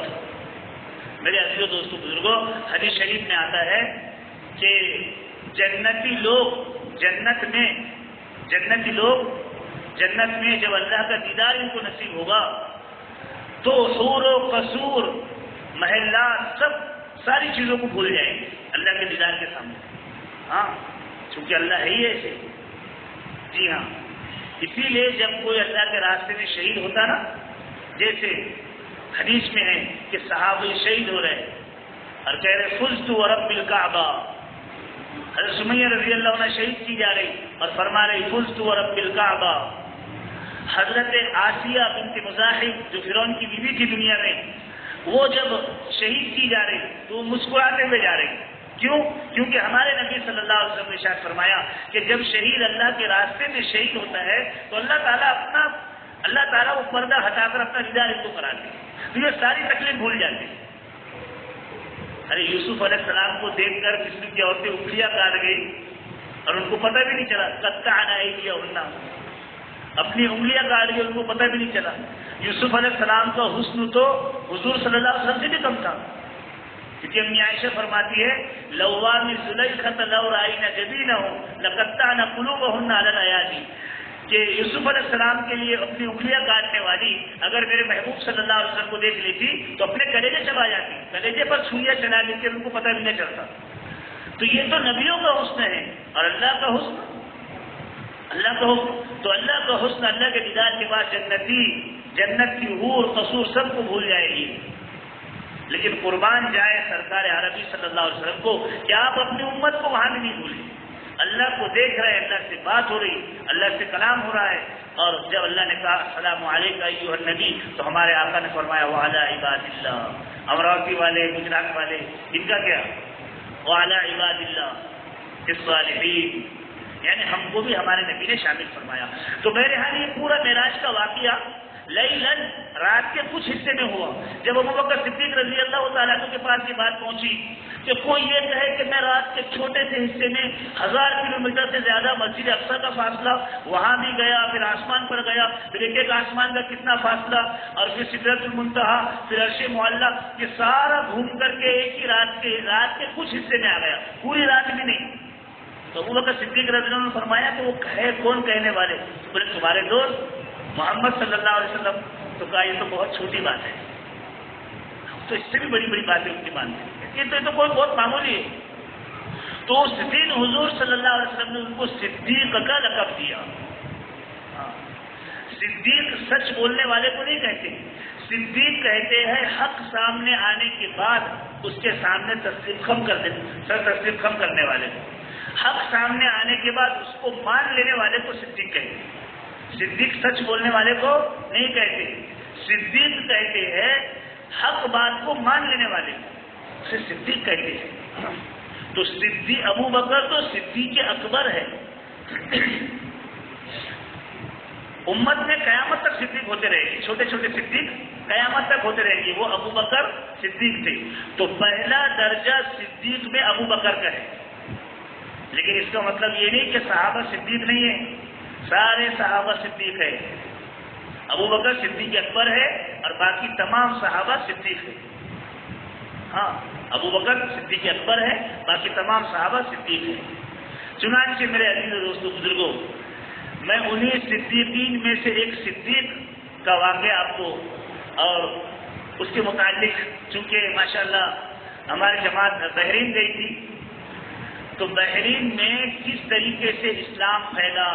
Speaker 1: میرے عزیزو دوستو بزرگوں، حدیث شریف میں آتا ہے کہ جنتی لوگ جنت میں جب اللہ کا دیدار ان کو نصیب ہوگا تو حور و قصور محلات ساری چیزوں کو بھول جائیں گے اللہ کے دیدار کے سامنے۔ ہاں، چونکہ اللہ ہے ہی ایسے۔ جی ہاں، اسی لیے جب کوئی اللہ کے راستے میں شہید ہوتا نا، جیسے حدیث میں ہے کہ صحابی شہید ہو رہے اور کہہ رہے فزت ورب الکعبہ، حضرت سمیہ رضی اللہ عنہ شہید کی جا رہی اور فرما رہی فزت ورب الکعبہ۔ حضرت آسیہ بنت مزاحم جو فرعون کی بیوی تھی دنیا میں، وہ جب شہید کی جا رہی تو وہ مسکراتے ہوئے جا رہی۔ کیوں؟ کیونکہ ہمارے نبی صلی اللہ علیہ وسلم نے ارشاد فرمایا کہ جب شہید اللہ کے راستے میں شہید ہوتا ہے تو اللہ تعالیٰ وہ پردہ ہٹا کر اپنا دیدار ان کو کراتے ہیں، تو یہ ساری تکلیف بھول جاتی ہے۔ ارے یوسف علیہ السلام کو دیکھ کر کسی کی عورتیں انگلیاں کاٹ گئی اور ان کو پتہ بھی نہیں چلا، قطعنا ایدیہن، اپنی انگلیاں کاٹ گئی، ان کو پتہ بھی نہیں چلا۔ یوسف علیہ السلام کا حسن تو حضور صلی اللہ علیہ وسلم سے بھی کم تھا، کیونکہ امی عائشہ فرماتی ہے لوام زلیخۃ لو رأینا جبینہ لقطعنا قلوبہن علی الایادی، کہ یوسف علیہ السلام کے لیے اپنی انگلیاں کاٹنے والی اگر میرے محبوب صلی اللہ علیہ وسلم کو دیکھ لیتی تو اپنے کلیجے چبا جاتی، کلیجے پر سوئیاں چلا لیتی، ان کو پتہ بھی نہیں چلتا۔ تو یہ تو نبیوں کا حسن ہے، اور اللہ کا حسن تو اللہ کا حسن اللہ کے دیدار کے بعد جنت کی حور قصور سب کو بھول جائے گی۔ لیکن قربان جائے سرکار عربی صلی اللہ علیہ وسلم کو کہ آپ اپنی امت کو وہاں بھی نہیں بھولیں۔ اللہ کو دیکھ رہے ہیں، اللہ سے بات ہو رہی، اللہ سے کلام ہو رہا ہے، اور جب اللہ نے کہا السلام علیکم ایھا النبی تو ہمارے آقا نے فرمایا وعلی عباد اللہ۔ امراوتی والے، گجرات والے، ان کا کیا؟ وعلی عباد اللہ الصالحین، یعنی ہم کو بھی ہمارے نبی نے شامل فرمایا۔ تو بہرحال یہ پورا معراج کا واقعہ لیلاً رات کے کچھ حصے میں ہوا۔ جب ابوبکر صدیق رضی اللہ تعالیٰ عنہ کے پاس یہ بات پہنچی کہ کوئی یہ کہے کہ میں رات کے چھوٹے سے حصے میں 1000 کلومیٹر سے زیادہ مسجد اقصیٰ کا فاصلہ، وہاں بھی گیا، پھر آسمان پر گیا، پھر ایک آسمان کا کتنا فاصلہ، اور پھر سدرۃ المنتہا، پھر عرش معلیٰ، یہ سارا گھوم کر کے ایک ہی رات کے کچھ حصے میں آ گیا، پوری رات بھی نہیں۔ تو ابوبکر صدیق رضی اللہ عنہ نے فرمایا کہ وہ ہے کون کہنے والے؟ بولے تمہارے دوست محمد صلی اللہ علیہ وسلم۔ تو کہا یہ تو بہت چھوٹی بات ہے، ہم تو اس سے بھی بڑی بڑی باتیں ان کی مانتے ہیں، یہ تو کوئی بہت معمولی ہے۔ تو اس دن حضور صلی اللہ علیہ وسلم نے ان کو صدیق کا لقب دیا۔ صدیق سچ بولنے والے کو نہیں کہتے، صدیق کہتے ہیں حق سامنے آنے کے بعد اس کے سامنے تسلیم خم کرنے والے کو، حق سامنے آنے کے بعد اس کو مان لینے والے کو صدیق کہتے ہیں۔ صدیق سچ بولنے والے کو نہیں کہتے، صدیق کہتے ہیں حق بات کو مان لینے والے کو، اسے صدیق کہتے ہیں۔ تو صدیق ابو بکر تو صدیق اکبر ہے، امت میں قیامت تک صدیق ہوتے رہے گی، چھوٹے چھوٹے صدیق قیامت تک ہوتے رہے گی، وہ ابو بکر صدیق تھے۔ تو پہلا درجہ صدیق میں ابو بکر کا ہے، لیکن اس کا مطلب یہ نہیں کہ صحابہ صدیق نہیں ہے، سارے صحابہ صدیق ہے۔ ابو بکر صدیق اکبر ہے اور باقی تمام صحابہ صدیق ہے۔ ہاں، ابو بکر صدیق اکبر ہے، باقی تمام صحابہ صدیق ہے۔ چنانچہ میرے عزیز دوستو بزرگوں، میں انہی صدیقین میں سے ایک صدیق کا واقعہ آپ کو اور اس کے متعلق، چونکہ ماشاءاللہ ہماری جماعت بحرین گئی تھی، تو بحرین میں کس طریقے سے اسلام پھیلا،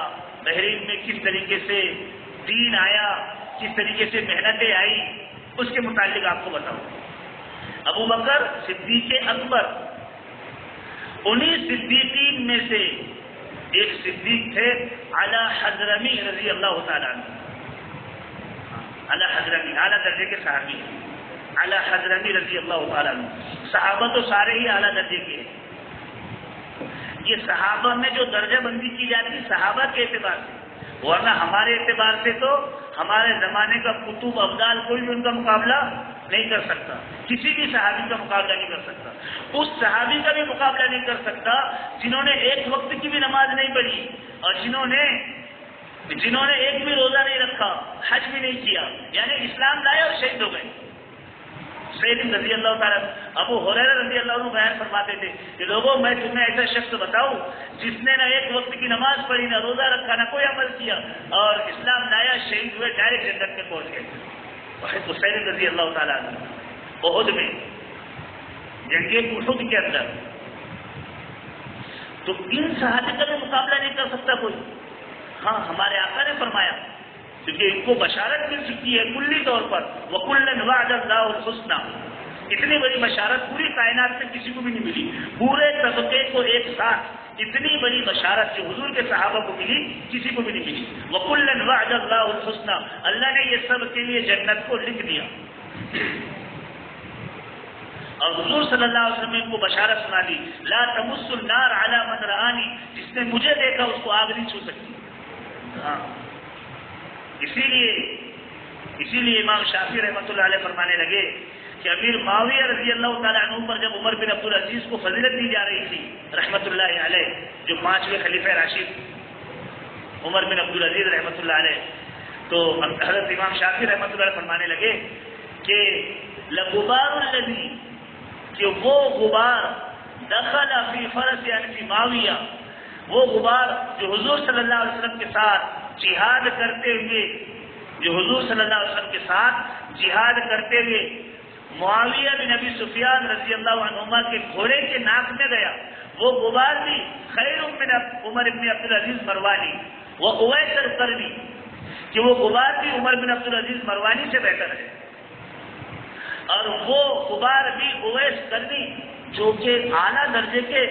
Speaker 1: بحرین میں کس طریقے سے دین آیا، کس طریقے سے محنتیں آئی، اس کے متعلق آپ کو بتاؤں۔ ابو بکر صدیق اکبر، انہی صدیقین میں سے ایک صدیق تھے اعلی حضرمی رضی اللہ تعالیٰ عنہ. اعلی حضرمی اعلیٰ درجے کے صحابی، اعلی حضرمی رضی اللہ تعالیٰ عنہ. صحابہ تو سارے ہی اعلیٰ درجے کے ہیں. یہ صحابہ میں جو درجہ بندی کی جاتی ہے صحابہ کے اعتبار سے، ورنہ ہمارے اعتبار سے تو ہمارے زمانے کا کتب افضال کوئی بھی ان کا مقابلہ نہیں کر سکتا، کسی بھی صحابی کا مقابلہ نہیں کر سکتا. اس صحابی کا بھی مقابلہ نہیں کر سکتا جنہوں نے ایک وقت کی بھی نماز نہیں پڑھی اور جنہوں نے ایک بھی روزہ نہیں رکھا، حج بھی نہیں کیا، یعنی اسلام لائے اور شہید ہو گئے. سید رضی اللہ تعالیٰ ابو ہریرہ رضی اللہ عنہ بیان فرماتے تھے کہ لوگوں میں تمہیں ایسا شخص بتاؤں جس نے نہ ایک وقت کی نماز پڑھی، نہ روزہ رکھا، نہ کوئی عمل کیا اور اسلام لایا، شہید ہوئے، ڈائریکٹ جنت میں پہنچ گئے. حسین رضی اللہ تعالیٰ عنہ احد میں، جنگ احد کے اندر، تو ان صحابہ کا بھی مقابلہ نہیں کر سکتا کوئی. ہاں ہمارے آقا نے فرمایا، کیونکہ ان کو بشارت مل چکی ہے کلی طور پر، وَكُلًّا وَعَدَ اللَّهُ الْحُسْنَى. اتنی بڑی بشارت پوری کائنات میں کسی کو بھی نہیں ملی، پورے طبقے کو ایک ساتھ اتنی بڑی بشارت جو حضور کے صحابہ کو ملی کسی کو بھی نہیں ملی. وَكُلًّا وَعَدَ اللَّهُ الْحُسْنَى، اللہ نے یہ سب کے لیے جنت کو لکھ دیا. اور حضور صلی اللہ علیہ وسلم نے ان کو بشارت سنا دی، لا تمس النار علی من رآنی، جس نے مجھے دیکھا اس کو آگ نہیں چھو سکتی. ہاں اسی لیے امام شافعی رحمۃ اللہ علیہ فرمانے لگے کہ امیر معاویہ رضی اللہ تعالیٰ عنہ پر جب عمر بن عبدالعزیز کو فضیلت دی جا رہی تھی رحمۃ اللہ علیہ، جو 5ویں خلیفہ راشد عمر بن عبدالعزیز رحمۃ اللہ علیہ، تو حضرت امام شافعی رحمۃ اللہ علیہ فرمانے لگے کہ لغبار الذی، کہ وہ غبار دخل فی فرس یعنی فی معاویہ، وہ غبار جو حضور صلی اللہ علیہ وسلم کے ساتھ جہاد کرتے ہوئے، جو حضور صلی اللہ علیہ وسلم کے ساتھ جہاد کرتے ہوئے معاویہ بن ابی سفیان رضی اللہ عنہما کے گھوڑے کے ناک میں گیا، وہ غبار بھی خیر من عمر بن عبدالعزیز مروانی وہ اویس القرنی، کہ وہ غبار بھی عمر بن عبدالعزیز مروانی سے بہتر ہے. اور وہ غبار بھی اویس قرنی جو کہ اعلیٰ درجے کے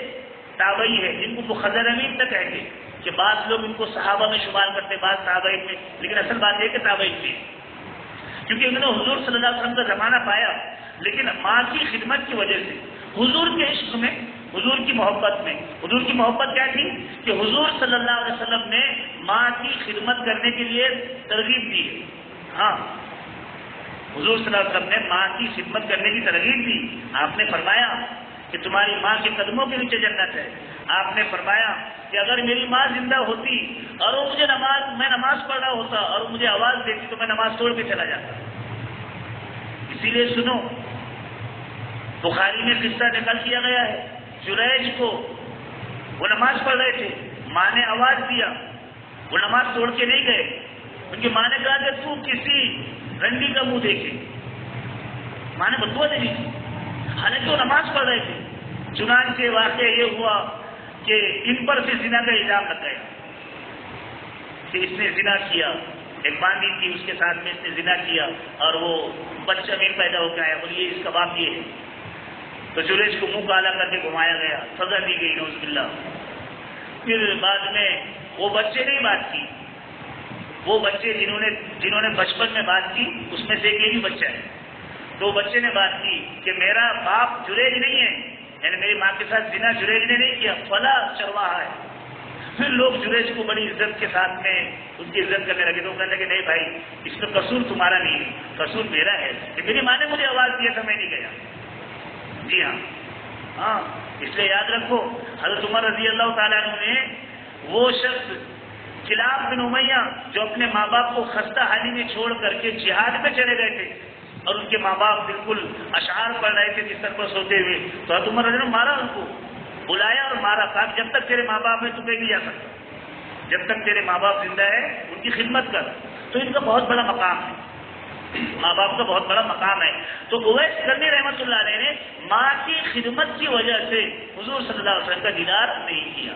Speaker 1: تابعی ہے، جن کو خضرمین تک کہتے ہیں، کہ بعض لوگ ان کو صحابہ میں شمار کرتے، بعض تابعین میں، لیکن اصل بات یہ کہ تابعین تھے، کیونکہ انہوں نے حضور صلی اللہ علیہ وسلم کا زمانہ پایا، لیکن ماں کی خدمت کی وجہ سے، حضور کے عشق میں، حضور کی محبت میں. حضور کی محبت کیا تھی کہ حضور صلی اللہ علیہ وسلم نے ماں کی خدمت کرنے کے لیے ترغیب دی ہے. ہاں حضور صلی اللہ علیہ وسلم نے ماں کی خدمت کرنے کی ترغیب دی. آپ نے فرمایا کہ تمہاری ماں کے قدموں کے نیچے جنت ہے. آپ نے فرمایا کہ اگر میری ماں زندہ ہوتی اور وہ مجھے میں نماز پڑھ رہا ہوتا اور مجھے آواز دیتی تو میں نماز توڑ کے چلا جاتا. اسی لیے سنو، بخاری میں قصہ نقل کیا گیا ہے، جریج کو وہ نماز پڑھ رہے تھے، ماں نے آواز دیا، وہ نماز توڑ کے نہیں گئے. ان کی ماں نے کہا کہ تو کسی رنڈی کا منہ دیکھے، ماں نے بدعا دے دی تھی، حالانکہ وہ نماز پڑھ رہے تھے. چنانچہ واقعہ یہ ہوا کہ ان پر سے زنا کا الزام لگ گیا کہ اس نے زنا کیا. ایک باندھی تھی، اس کے ساتھ میں اس نے زنا کیا اور وہ بچہ بھی پیدا ہو کے آیا، بولیے اس کا باپ یہ ہے. تو جریج کو منہ کالا کر کے گھمایا گیا، سزا دی گئی نعوذ باللہ. پھر بعد میں وہ بچے نے بات کی، وہ بچے جنہوں نے بچپن میں بات کی اس میں سے ایک یہ بھی بچہ ہے. تو بچے نے بات کی کہ میرا باپ جریج نہیں ہے، یعنی میری ماں کے ساتھ زنا جریج نے نہیں کیا، فلاں چرواہا ہے. پھر لوگ جریج کو بڑی عزت کے ساتھ میں اس کی عزت کرنے لگے. تو کہنے لگے نہیں بھائی، اس میں قصور تمہارا نہیں ہے، قصور میرا ہے کہ میری ماں نے مجھے آواز دیا تھا، میں نہیں گیا. جی ہاں اس لیے یاد رکھو، حضرت عمر رضی اللہ تعالیٰ عنہ نے وہ شخص کلاب بن امیہ جو اپنے ماں باپ کو خستہ حالی میں چھوڑ کر کے جہاد میں چلے گئے تھے اور ان کے ماں باپ بالکل اشعار پڑھ رہے تھے بستر پر سوتے ہوئے، تو حضرت عمر رضی اللہ عنہ مارا، ان کو بلایا اور مارا. کہا جب تک تیرے ماں باپ ہیں تو کہیں نہیں جا سکتا، جب تک تیرے ماں باپ زندہ ہے ان کی خدمت کر. تو ان کا بہت بڑا مقام ہے، ماں باپ کا بہت بڑا مقام ہے. تو اویس قرنی رحمۃ اللہ علیہ نے ماں کی خدمت کی وجہ سے حضور صلی اللہ علیہ وسلم کا دیدار نہیں کیا،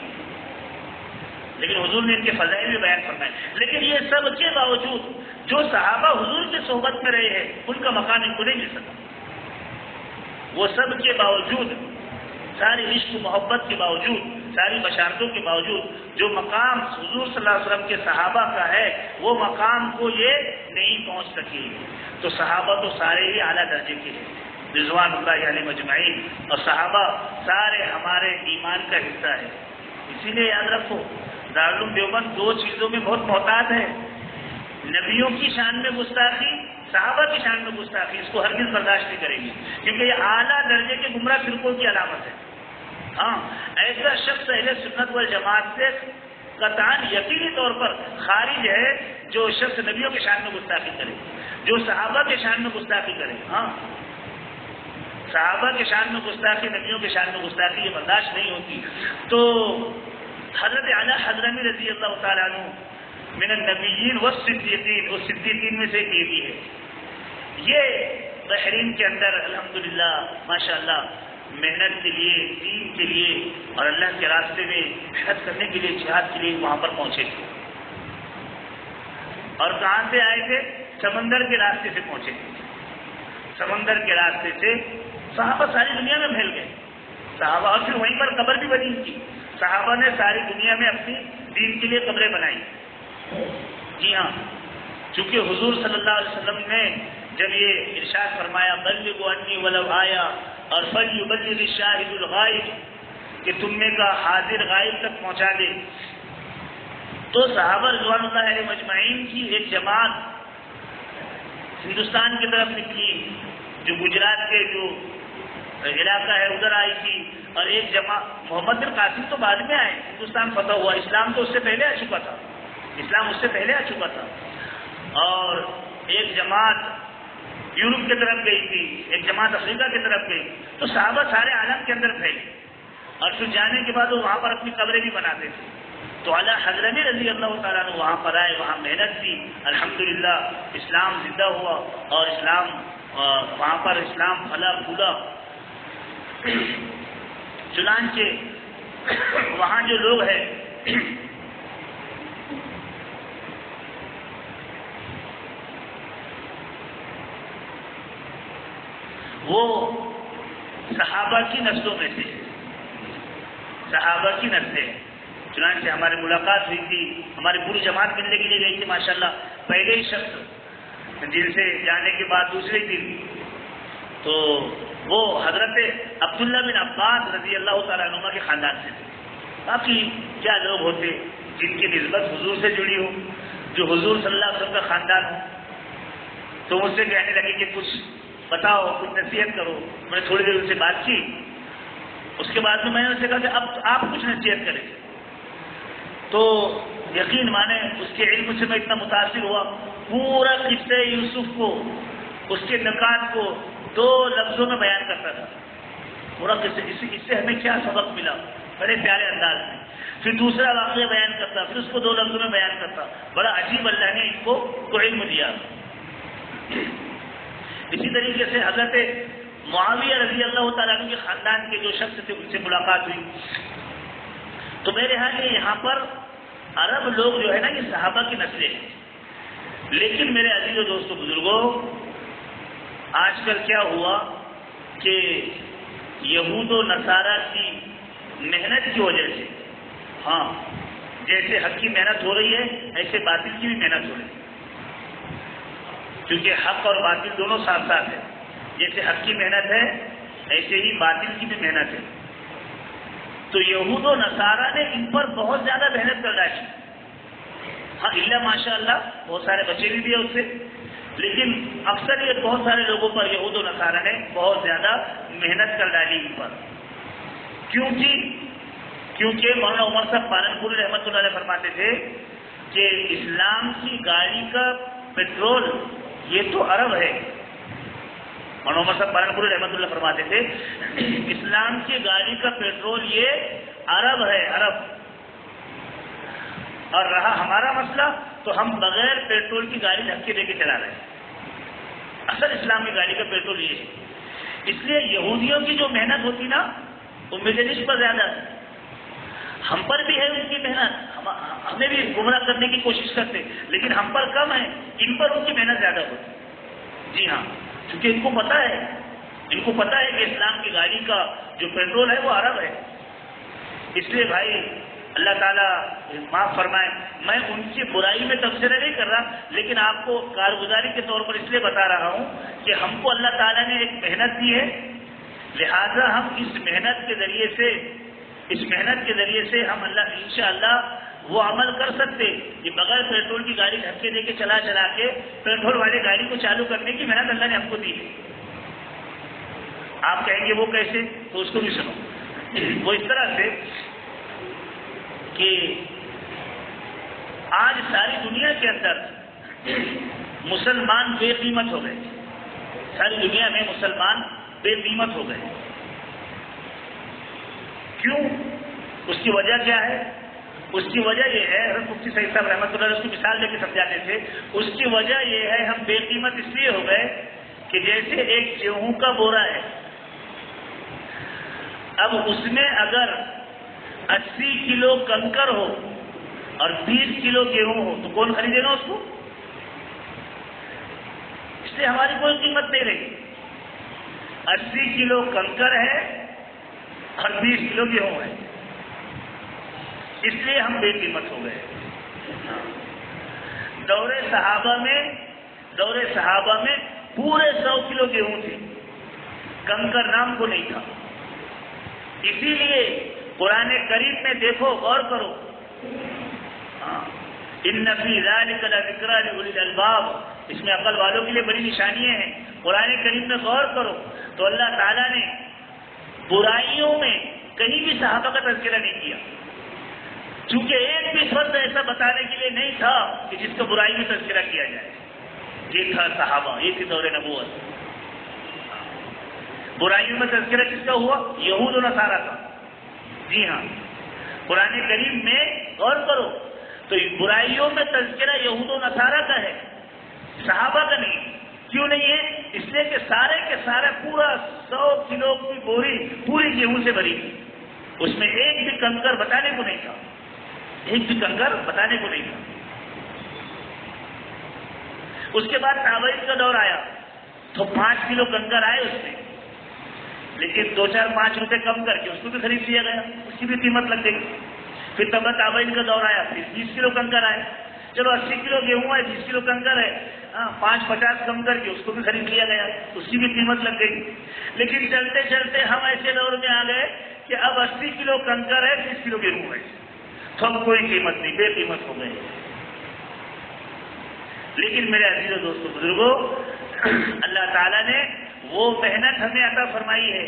Speaker 1: لیکن حضور نے ان کے فضائل بھی بیان فرمائے. لیکن یہ سب کے باوجود جو صحابہ حضور کی صحبت میں رہے ہیں ان کا مقام ان کو نہیں مل سکا. وہ سب کے باوجود، ساری عشق و محبت کے باوجود، ساری بشارتوں کے باوجود جو مقام حضور صلی اللہ علیہ وسلم کے صحابہ کا ہے وہ مقام کو یہ نہیں پہنچ سکی. تو صحابہ تو سارے ہی اعلیٰ درجے کے ہیں رضوان اللہ علیہ مجمعین، اور صحابہ سارے ہمارے ایمان کا حصہ ہے. اسی لیے یاد رکھو دارالعلوم دیوبند دو چیزوں میں بہت محتاط ہے، نبیوں کی شان میں گستاخی، صحابہ کی شان میں گستاخی. اس کو ہرگز برداشت نہیں کریں گے کیونکہ یہ اعلیٰ درجے کے گمراہ فرقوں کی علامت ہے. ہاں، ایسا شخص اہل سنت والجماعت سے قطعاً یقینی طور پر خارج ہے جو شخص نبیوں کے شان میں گستاخی کرے، جو صحابہ کے شان میں گستاخی کرے. ہاں، صحابہ کے شان میں گستاخی، نبیوں کے شان میں گستاخی یہ برداشت نہیں ہوتی. تو حضرت اعلیٰ حضرمی رضی اللہ تعالیٰ عنہ من النبیین والصدیقین، وہ صدیقین میں سے ایک یہ بھی ہے. یہ بحرین کے اندر الحمدللہ ماشاءاللہ محنت کے لیے، دین کے لیے اور اللہ کے راستے میں محنت کرنے کے لیے، جہاد کے لیے وہاں پر پہنچے تھے. اور کہاں سے آئے تھے؟ سمندر کے راستے سے پہنچے تھے. سمندر کے راستے سے صحابہ ساری دنیا میں پھیل گئے. صحابہ، اور پھر وہیں پر قبر بھی بنی تھی. صحابہ نے ساری دنیا میں اپنی دین کے لیے قبریں بنائی. جی ہاں، چونکہ حضور صلی اللہ علیہ وسلم نے جب یہ ارشاد فرمایا بلغوا انی ولو آیا اور فلیبلغ الشاہد الغائب، کہ تم نے کا حاضر غائب تک پہنچا دے، تو صحابہ رضوان اللہ علیہ مجمعین کی ایک جماعت ہندوستان کی طرف نکلی، جو گجرات کے جو علاقہ ہے ادھر آئی تھی، اور ایک جماعت محمد بن قاسم تو بعد میں آئے، ہندوستان فتح ہوا، اسلام تو اس سے پہلے آ چکا تھا، اسلام اس سے پہلے آ چکا تھا. اور ایک جماعت یورپ کی طرف گئی تھی، ایک جماعت افریقہ کی طرف گئی. تو صحابہ سارے عالم کے اندر پھیلے، اور پھر جانے کے بعد وہ وہاں پر اپنی قبریں بھی بناتے تھے. تو اعلیٰ حضرمی رضی اللہ تعالیٰ نے وہاں پر آئے، وہاں محنت کی، الحمدللہ اسلام زندہ ہوا، اور اسلام وہاں پر اسلام پھلا پھولا. چنانچہ وہاں جو لوگ ہیں وہ صحابہ کی نسلوں میں سے، صحابہ کی نسلیں. چنانچہ ہماری ملاقات ہوئی تھی، ہماری پوری جماعت ملنے کے لیے گئی تھی ماشاءاللہ. پہلے ہی شخص جن سے جانے کے بعد دوسرے دن تو وہ حضرت عبداللہ بن عباس رضی اللہ تعالیٰ عنہ کے خاندان سے تھے. باقی کیا لوگ ہوتے جن کی نسبت حضور سے جڑی ہو، جو حضور صلی اللہ علیہ وسلم کا خاندان ہو. تو مجھ سے کہنے لگے کہ کچھ بتاؤ، کچھ نصیحت کرو. میں نے تھوڑی دیر ان سے بات کی، اس کے بعد میں نے ان سے کہا کہ اب آپ کچھ نصیحت کریں. تو یقین مانے اس کے علم سے میں اتنا متاثر ہوا، پورا قصہ یوسف کو، اس کے نکات کو 2 لفظوں میں بیان کرتا تھا. پورا قصہ، اس سے ہمیں کیا سبق ملا، بڑے پیارے انداز میں. پھر دوسرا واقعہ بیان کرتا، پھر اس کو 2 لفظوں میں بیان کرتا. بڑا عجیب اللہ نے ان کو علم دیا. اسی طریقے سے حضرت معاویہ رضی اللہ تعالیٰ عنہ کے خاندان کے جو شخص تھے ان سے ملاقات ہوئی. تو میرے ہاں یہاں پر عرب لوگ جو ہے نا یہ صحابہ کی نسلیں ہیں. لیکن میرے عزیز و دوستو بزرگوں، آج کل کیا ہوا کہ یہود و نصارہ کی محنت کی وجہ سے، ہاں جیسے حق کی محنت ہو رہی ہے ایسے باطل کی بھی محنت ہو رہی ہے. کیونکہ حق اور باطل دونوں ساتھ ساتھ ہیں. جیسے حق کی محنت ہے ایسے ہی باطل کی بھی محنت ہے. تو یہود و نصارہ نے ان پر بہت زیادہ محنت کر ڈالی. ہاں اللہ ماشاء اللہ بہت سارے بچے بھی دیے اس سے، لیکن اکثر یہ بہت سارے لوگوں پر یہود و نصارہ نے بہت زیادہ محنت کر ڈالی ان پر. کیونکہ مولانا عمر صاحب پالنپوری رحمۃ اللہ علیہ فرماتے تھے کہ اسلام کی گاڑی کا پیٹرول یہ تو عرب ہے. مولانا عمر صاحب پالنپوری رحمۃ اللہ فرماتے تھے اسلام کی گاڑی کا پیٹرول یہ عرب ہے، عرب. اور رہا ہمارا مسئلہ تو ہم بغیر پیٹرول کی گاڑی دھکے دے کے چلا رہے ہیں. اصل اسلام کی گاڑی کا پیٹرول یہ ہے. اس لیے یہودیوں کی جو محنت ہوتی نا وہ میڈلسٹ پر زیادہ ہے. ہم پر بھی ہے ان کی محنت، ہمیں بھی گمراہ کرنے کی کوشش کرتے، لیکن ہم پر کم ہے، ان پر ان کی محنت زیادہ ہوتی. جی ہاں، کیونکہ ان کو پتہ ہے ان کو پتا ہے کہ اسلام کی گاڑی کا جو پیٹرول ہے وہ عرب ہے. اس لیے بھائی اللہ تعالیٰ معاف فرمائے، میں ان کی برائی میں تبصرہ نہیں کر رہا، لیکن آپ کو کارگزاری کے طور پر اس لیے بتا رہا ہوں کہ ہم کو اللہ تعالیٰ نے ایک محنت دی ہے، لہذا ہم اس محنت کے ذریعے سے ہم اللہ انشاءاللہ وہ عمل کر سکتے کہ بغیر پیٹرول کی گاڑی دھکے دے کے چلا کے پیٹرول والی گاڑی کو چالو کرنے کی محنت اللہ نے ہم کو دی ہے. آپ کہیں گے وہ کیسے؟ تو اس کو بھی سنو. وہ اس طرح سے کہ آج ساری دنیا کے اندر مسلمان بے قیمت ہو گئے. ساری دنیا میں مسلمان بے قیمت ہو گئے. کیوں؟ اس کی وجہ کیا ہے؟ اس کی وجہ یہ ہے، حضرت مفتی سعید صاحب رحمۃ اللہ علیہ اس کی مثال لے کے سمجھاتے تھے، اس کی وجہ یہ ہے ہم بے قیمت اس لیے ہو گئے کہ جیسے ایک گیہوں کا بورا ہے، اب اس میں اگر 80 کلو کنکر ہو اور 20 کلو گیہوں ہو تو کون خریدے گا اس کو؟ اس لیے ہماری کوئی قیمت نہیں رہی. 80 کلو کنکر ہے اور 20 کلو گیہوں ہے، اس لیے ہم بے قیمت ہو گئے. دور صحابہ میں پورے 100 کلو گیہوں تھے، کنکر نام کو نہیں تھا. اسی لیے قرآن کریم میں دیکھو، غور کرو، ان فی ذلک لذکری لأولی الالباب، اس میں عقل والوں کے لیے بڑی نشانیاں ہیں. قرآن کریم میں غور کرو تو اللہ تعالیٰ نے برائیوں میں کہیں بھی صحابہ کا تذکرہ نہیں کیا، چونکہ ایک بھی فرد ایسا بتانے کے لیے نہیں تھا کہ جس کا برائی میں تذکرہ کیا جائے. یہ تھا صحابہ، یہ تھی دور نبوت. برائیوں میں تذکرہ کس کا ہوا؟ یہود و نصارہ کا. جی ہاں، قرآن کریم میں غور کرو تو برائیوں میں تذکرہ یہود و نصارہ کا ہے، صحابہ کا نہیں. کیوں نہیں ہے؟ اس لیے کہ سارے کے سارے پورا 100 کلو کی بوری پوری گیہوں سے بھری تھی، اس میں ایک بھی کنکر بتانے کو نہیں تھا، ایک بھی کنکر بتانے کو نہیں تھا. اس کے بعد تابعین کا دور آیا تو 5 کلو کنکر آئے اس میں، لیکن 2-4-5 روپے کم کر کے اس کو بھی خرید لیا گیا، اس کی بھی قیمت لگ گئی. پھر تب تابعین کا دور آیا، پھر 20 کلو کنکر آئے. چلو 80 کلو گیہوں ہے، 20 کلو کنکر ہے، 5-50 کم کر کے اس کو بھی خرید لیا گیا، اس کی بھی قیمت لگ گئی. لیکن چلتے چلتے ہم ایسے دور میں آ گئے کہ اب 80 کلو کنکر ہے، 20 کلو گیہوں ہے، تو اب کوئی قیمت نہیں، بے قیمت ہو گئے. لیکن میرے عزیزوں دوستوں بزرگوں، اللہ تعالیٰ نے وہ محنت ہمیں عطا فرمائی ہے،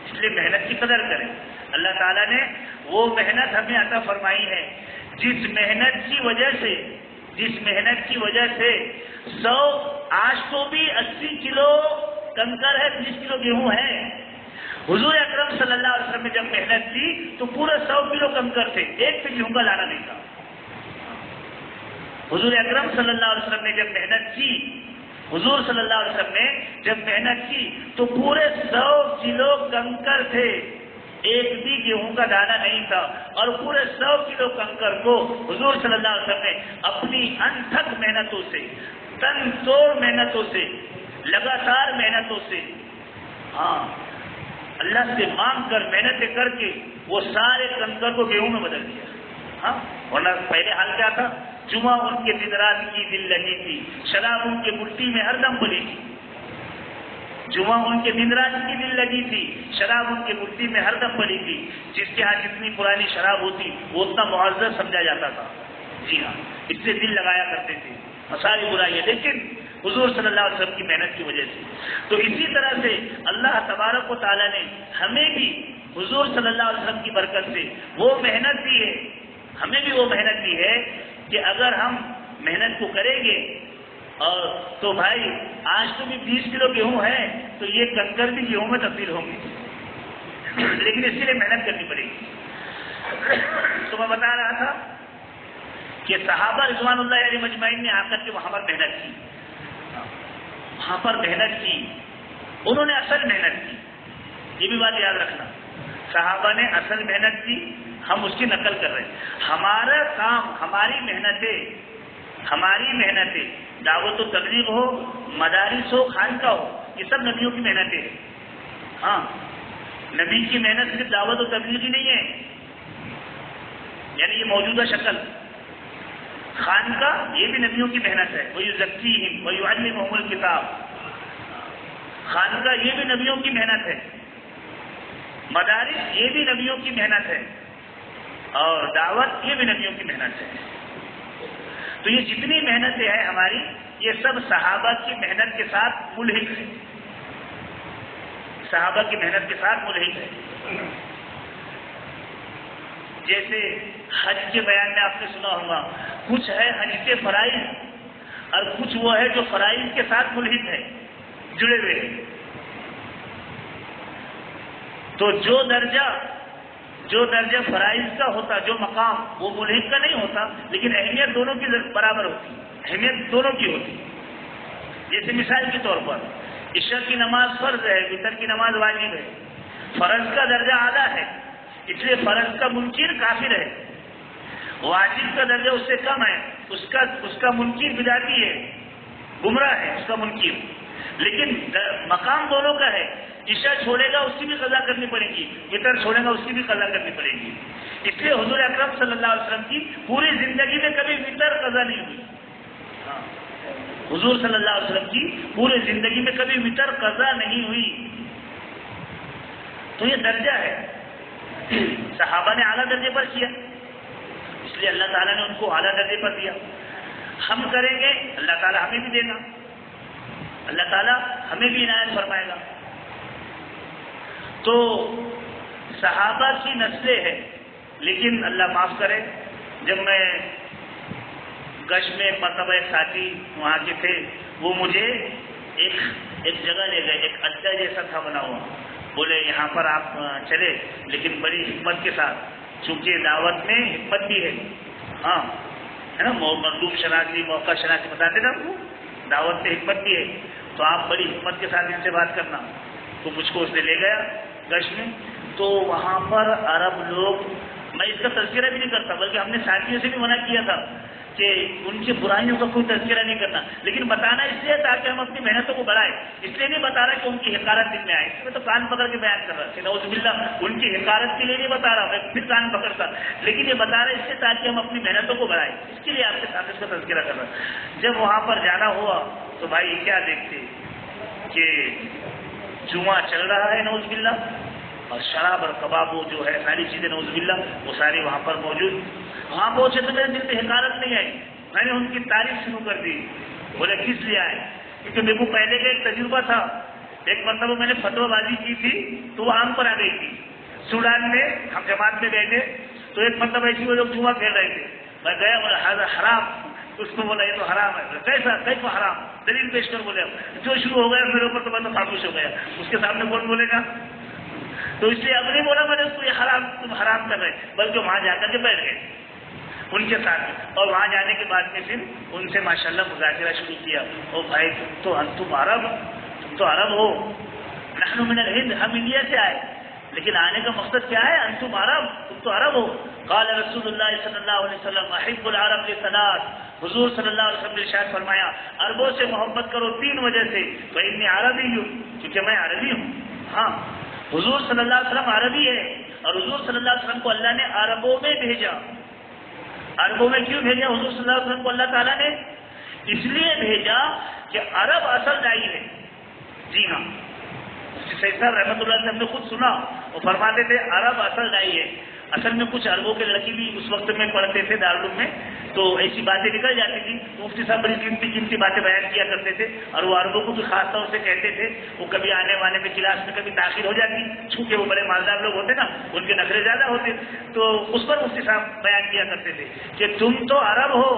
Speaker 1: اس لیے محنت کی قدر کریں. اللہ تعالیٰ نے وہ محنت ہمیں عطا فرمائی ہے جس محنت کی وجہ سے 100 آج تو بھی 80 کلو کنکر ہے، 20 کلو گیہوں ہے. حضور اکرم صلی اللہ علیہ وسلم نے جب محنت کی تو پورے 100 کلو کنکر تھے، ایک بھی گیہوں کا لانا نہیں تھا. حضور اکرم صلی اللہ علیہ وسلم نے جب محنت کی، حضور صلی اللہ علیہ وسلم نے جب محنت کی تو پورے 100 کلو کنکر تھے، ایک بھی گیہوں کا دانہ نہیں تھا. اور پورے 100 کلو کنکر کو حضور صلی اللہ علیہ وسلم نے اپنی انتھک محنتوں سے، تن توڑ محنتوں سے، لگاتار محنتوں سے، اللہ سے مانگ کر محنتیں کر کے وہ سارے کنکر کو گیہوں میں بدل دیا. ورنہ پہلے حال کیا تھا؟ جمعہ ان کے دن رات کی دل لگی تھی، شراب ان کے مٹھی میں ہر دم پلی تھی. جمعہ ان کے دن رات کی دل لگی تھی، شراب ان کے مٹھی میں ہر دم پلی تھی. جس کے ہاں جتنی پرانی شراب ہوتی وہ اتنا معزز سمجھا جاتا تھا. جی ہاں، اس سے دل لگایا کرتے تھے، ساری برائی ہے، لیکن حضور صلی اللہ علیہ وسلم کی محنت کی وجہ سے. تو اسی طرح سے اللہ تبارک و تعالیٰ نے ہمیں بھی حضور صلی اللہ علیہ وسلم کی برکت سے وہ محنت دی ہے، ہمیں بھی وہ محنت دی ہے کہ اگر ہم محنت کو کریں گے اور تو بھائی آج تو بھی 20 کلو گیہوں ہے تو یہ کنکر بھی گیہوں میں تبدیل ہوں گے، لیکن اس کے لیے محنت کرنی پڑے گی. تو میں بتا رہا تھا کہ صحابہ رضوان اللہ علیہ مجمعین نے آ کر کے وہاں پر محنت کی، وہاں پر محنت کی، انہوں نے اصل محنت کی. یہ بھی بات یاد رکھنا، صحابہ نے اصل محنت کی، ہم اس کی نقل کر رہے ہیں. ہمارا کام، ہماری محنتیں دعوت و تبلیغ ہو، مدارس ہو، خانقاہ ہو، یہ سب نبیوں کی محنتیں ہیں. ہاں، نبی کی محنت صرف دعوت و تبلیغ ہی نہیں ہے، یعنی یہ موجودہ شکل خانقاہ یہ بھی نبیوں کی محنت ہے، وَيُزَكِّيهِمْ وَيُعَلِّمُهُمُ الْكِتَابَ، خانقاہ یہ بھی نبیوں کی محنت ہے، مدارس یہ بھی نبیوں کی محنت ہے، اور دعوت یہ بھی نبیوں کی محنت ہے۔ تو یہ جتنی محنتیں ہیں ہماری، یہ سب صحابہ کی محنت کے ساتھ ملحق ہے، صحابہ کی محنت کے ساتھ ملحق ہے۔ جیسے حج کے بیان میں آپ نے سنا ہوگا، کچھ ہے حج کے فرائض اور کچھ وہ ہے جو فرائض کے ساتھ ملحق ہے، جڑے ہوئے ہیں۔ تو جو درجہ فرائض کا ہوتا، جو مقام وہ ملحق کا نہیں ہوتا، لیکن اہمیت دونوں کی برابر ہوتی، اہمیت دونوں کی ہوتی۔ جیسے مثال کے طور پر عشاء کی نماز فرض ہے، وتر کی نماز واجب ہے، فرض کا درجہ اعلیٰ ہے، اس لیے فرض کا منکر کافر ہے، واجب کا درجہ اس سے کم ہے، اس کا منکر بدعتی ہے، گمراہ ہے اس کا منکر، لیکن مقام دونوں کا ہے۔ عشاء چھوڑے گا اس کی بھی قضا کرنی پڑے گی، وتر چھوڑے گا اس کی بھی قضا کرنی پڑے گی۔ اس لیے حضور اکرم صلی اللہ علیہ وسلم کی پوری زندگی میں کبھی وتر قضا نہیں ہوئی، حضور صلی اللہ علیہ وسلم کی پوری زندگی میں کبھی وتر قضا نہیں ہوئی۔ تو یہ درجہ ہے، صحابہ نے اعلیٰ درجے پر کیا، اس لیے اللہ تعالیٰ نے ان کو اعلیٰ درجے پر دیا۔ ہم کریں گے اللہ تعالیٰ ہمیں بھی دے گا، اللہ تعالیٰ ہمیں بھی عنایت فرمائے گا۔ تو صحابہ کی نسلیں ہیں، لیکن اللہ معاف کرے، جب میں گش میں مرتبہ ایک ساتھی وہاں کے تھے، وہ مجھے ایک جگہ لے گئے، ایک اڈا جیسا تھا بنا ہوا، بولے یہاں پر آپ چلے لیکن بڑی حکمت کے ساتھ، چونکہ دعوت میں حکمت بھی ہے، ہاں ہے نا، مطلوب شناسی موقع شناسی بتاتے نا، دعوت میں حکمت بھی ہے، تو آپ بڑی حکمت کے ساتھ ان سے بات کرنا۔ تو مجھ کو اس نے لے گیا گش میں، تو وہاں پر عرب لوگ، میں اس کا تذکرہ بھی نہیں کرتا، بلکہ ہم نے ساتھیوں سے بھی منع کیا تھا کہ ان کی برائیوں کا کوئی تذکرہ نہیں کرنا، لیکن بتانا اس لیے تاکہ ہم اپنی محنتوں کو بڑھائیں، اس لیے نہیں بتا رہا کہ ان کی حقارت دل میں آئے، میں تو کان پکڑ کے بیان کر رہا کہ نعوذ باللہ ان کی حقارت کے لیے نہیں بتا رہا، میں پھر کان پکڑتا، لیکن یہ بتا رہا اس لیے تاکہ ہم اپنی محنتوں کو بڑھائیں، اس کے لیے آپ کے ساتھ اس کا تذکرہ کر رہا۔ جب وہاں پر جانا ہوا تو بھائی کیا دیکھتے کہ جوا چل رہا ہے نعوذ باللہ، اور شراب اور کباب وہ جو ہے ساری چیزیں نعوذ باللہ وہ ساری وہاں پر موجود۔ وہاں پہنچے تو میرے دل سے حقارت نہیں آئی، میں نے ان کی تعریف شروع کر دی، بولے کس لیے آئے؟ کیونکہ میرے کو پہلے کا ایک تجربہ تھا، ایک مرتبہ میں نے فتویٰ بازی کی تھی تو وہ عام پر آ گئی تھی، سوڈان میں ہم جماعت میں بیٹھے تو ایک مرتبہ ایسی وہ لوگ جوا کھیل رہے تھے، میں گیا بولا حرام، اس کو بولا یہ تو حرام ہے، کیسا کیسا حرام، دلیل پیش کر بولے، جو شروع ہو گیا میرے اوپر تو میں تو خاموش ہو گیا، اس کے سامنے کون بولے گا؟ تو اس لیے اب نہیں بولا میں نے اس کو یہ حرام تم حرام کر رہے، بلکہ وہاں جا کر کے بیٹھ گئے ان کے ساتھ، اور وہاں جانے کے بعد میں پھر ان سے ماشاءاللہ مذاکرہ شروع کیا، او بھائی تم عرب ہو، نحن من الہند، ہم انڈیا سے آئے، لیکن آنے کا مقصد کیا ہے؟ انتم عرب، تم تو عرب ہو۔ قال رسول اللہ صلی اللہ علیہ وسلم احب العرب لثلاث، حضور صلی اللہ علیہ وسلم نے ارشاد فرمایا عربوں سے محبت کرو 3 وجہ سے، فإني عربی ہوں، کیونکہ میں عربی ہوں۔ ہاں، حضور صلی اللہ علیہ وسلم عربی ہے، اور حضور صلی اللہ علیہ وسلم کو اللہ نے عربوں میں بھیجا۔ عربوں میں کیوں بھیجا حضور صلی اللہ علیہ وسلم کو اللہ تعالیٰ نے؟ اس لیے بھیجا کہ عرب اصل دائی ہے۔ جی ہاں، سید صاحب رحمۃ اللہ علیہ ہم نے خود سنا، وہ فرماتے تھے عرب اصل دائی ہے۔ اصل میں کچھ عربوں کے لڑکی بھی اس وقت میں پڑھتے تھے دارالعلوم میں، تو ایسی باتیں نکل جاتی تھی، مفتی صاحب بڑی قیمتی باتیں بیان کیا کرتے تھے، اور وہ عربوں کو بھی خاص طور سے کہتے تھے، وہ کبھی آنے وانے میں کلاس میں کبھی تاخیر ہو جاتی، چونکہ وہ بڑے مالدار لوگ ہوتے نا، ان کے نخرے زیادہ ہوتے، تو اس پر مفتی صاحب بیان کیا کرتے تھے کہ تم تو عرب ہو،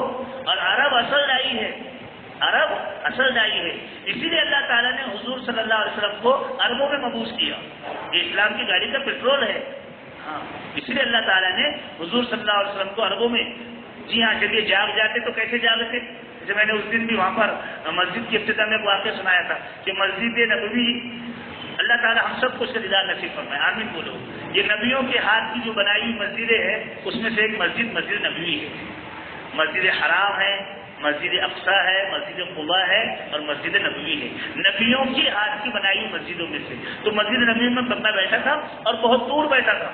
Speaker 1: اور عرب اصل دائی ہے، عرب اصل دائی ہے۔ اسی لیے اللہ تعالیٰ نے حضور صلی اللہ علیہ وسلم کو عربوں میں مبعوث کیا، یہ اسلام کی گاڑی کا پیٹرول ہے۔ ہاں، اسی لیے اللہ تعالیٰ نے حضور صلی اللہ علیہ وسلم کو عربوں میں، جی ہاں، جب یہ جاگ جاتے تو کیسے جاگتے؟ جیسے میں نے اس دن بھی وہاں پر مسجد کی افتتاح میں واقعہ سنایا تھا کہ مسجد نبوی، اللہ تعالیٰ ہم سب کو اس کا دیدار نصیب فرمائے، آمین بولو۔ یہ نبیوں کے ہاتھ کی جو بنائی ہوئی مسجدیں ہیں، اس میں سے ایک مسجد نبوی ہے، مسجد حرام ہے، مسجد اقصی ہے، مسجد قباء ہے اور مسجد نبوی ہے، نبیوں کی ہاتھ کی بنائی ہوئی مسجدوں میں سے۔ تو مسجد نبوی میں بندہ بیٹھا تھا اور بہت دور بیٹھا تھا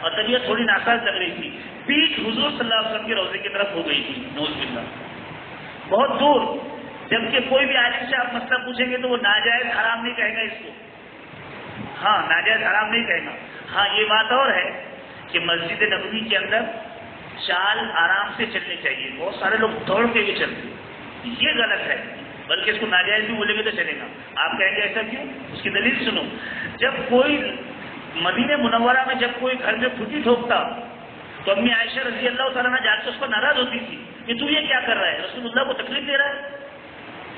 Speaker 1: اور طبیعت تھوڑی ناساز لگ رہی تھی، پیٹھ حضور صلی اللہ علیہ وسلم کے روضے کی طرف ہو گئی تھی، نعوذ باللہ، بہت دور۔ جبکہ کوئی بھی عالم سے آپ مسئلہ پوچھیں گے تو وہ ناجائز حرام نہیں کہے گا اس کو، ہاں ناجائز حرام نہیں کہے گا۔ ہاں یہ بات اور ہے کہ مسجد نبوی کے اندر چال آرام سے چلنی چاہیے، بہت سارے لوگ دوڑ کے بھی چلتے ہیں، یہ غلط ہے، بلکہ اس کو ناجائز بھی بولیں گے تو چلے گا۔ آپ کہیں گے ایسا کیوں؟ اس کی دلیل سنو۔ جب کوئی مدینہ منورہ میں جب کوئی گھر میں پھٹی ٹھوکتا تو امی عائشہ رضی اللہ تعالیٰ عنہ جا کے اس پر ناراض ہوتی تھی کہ تو یہ کیا کر رہا ہے، رسول اللہ کو تکلیف دے رہا ہے،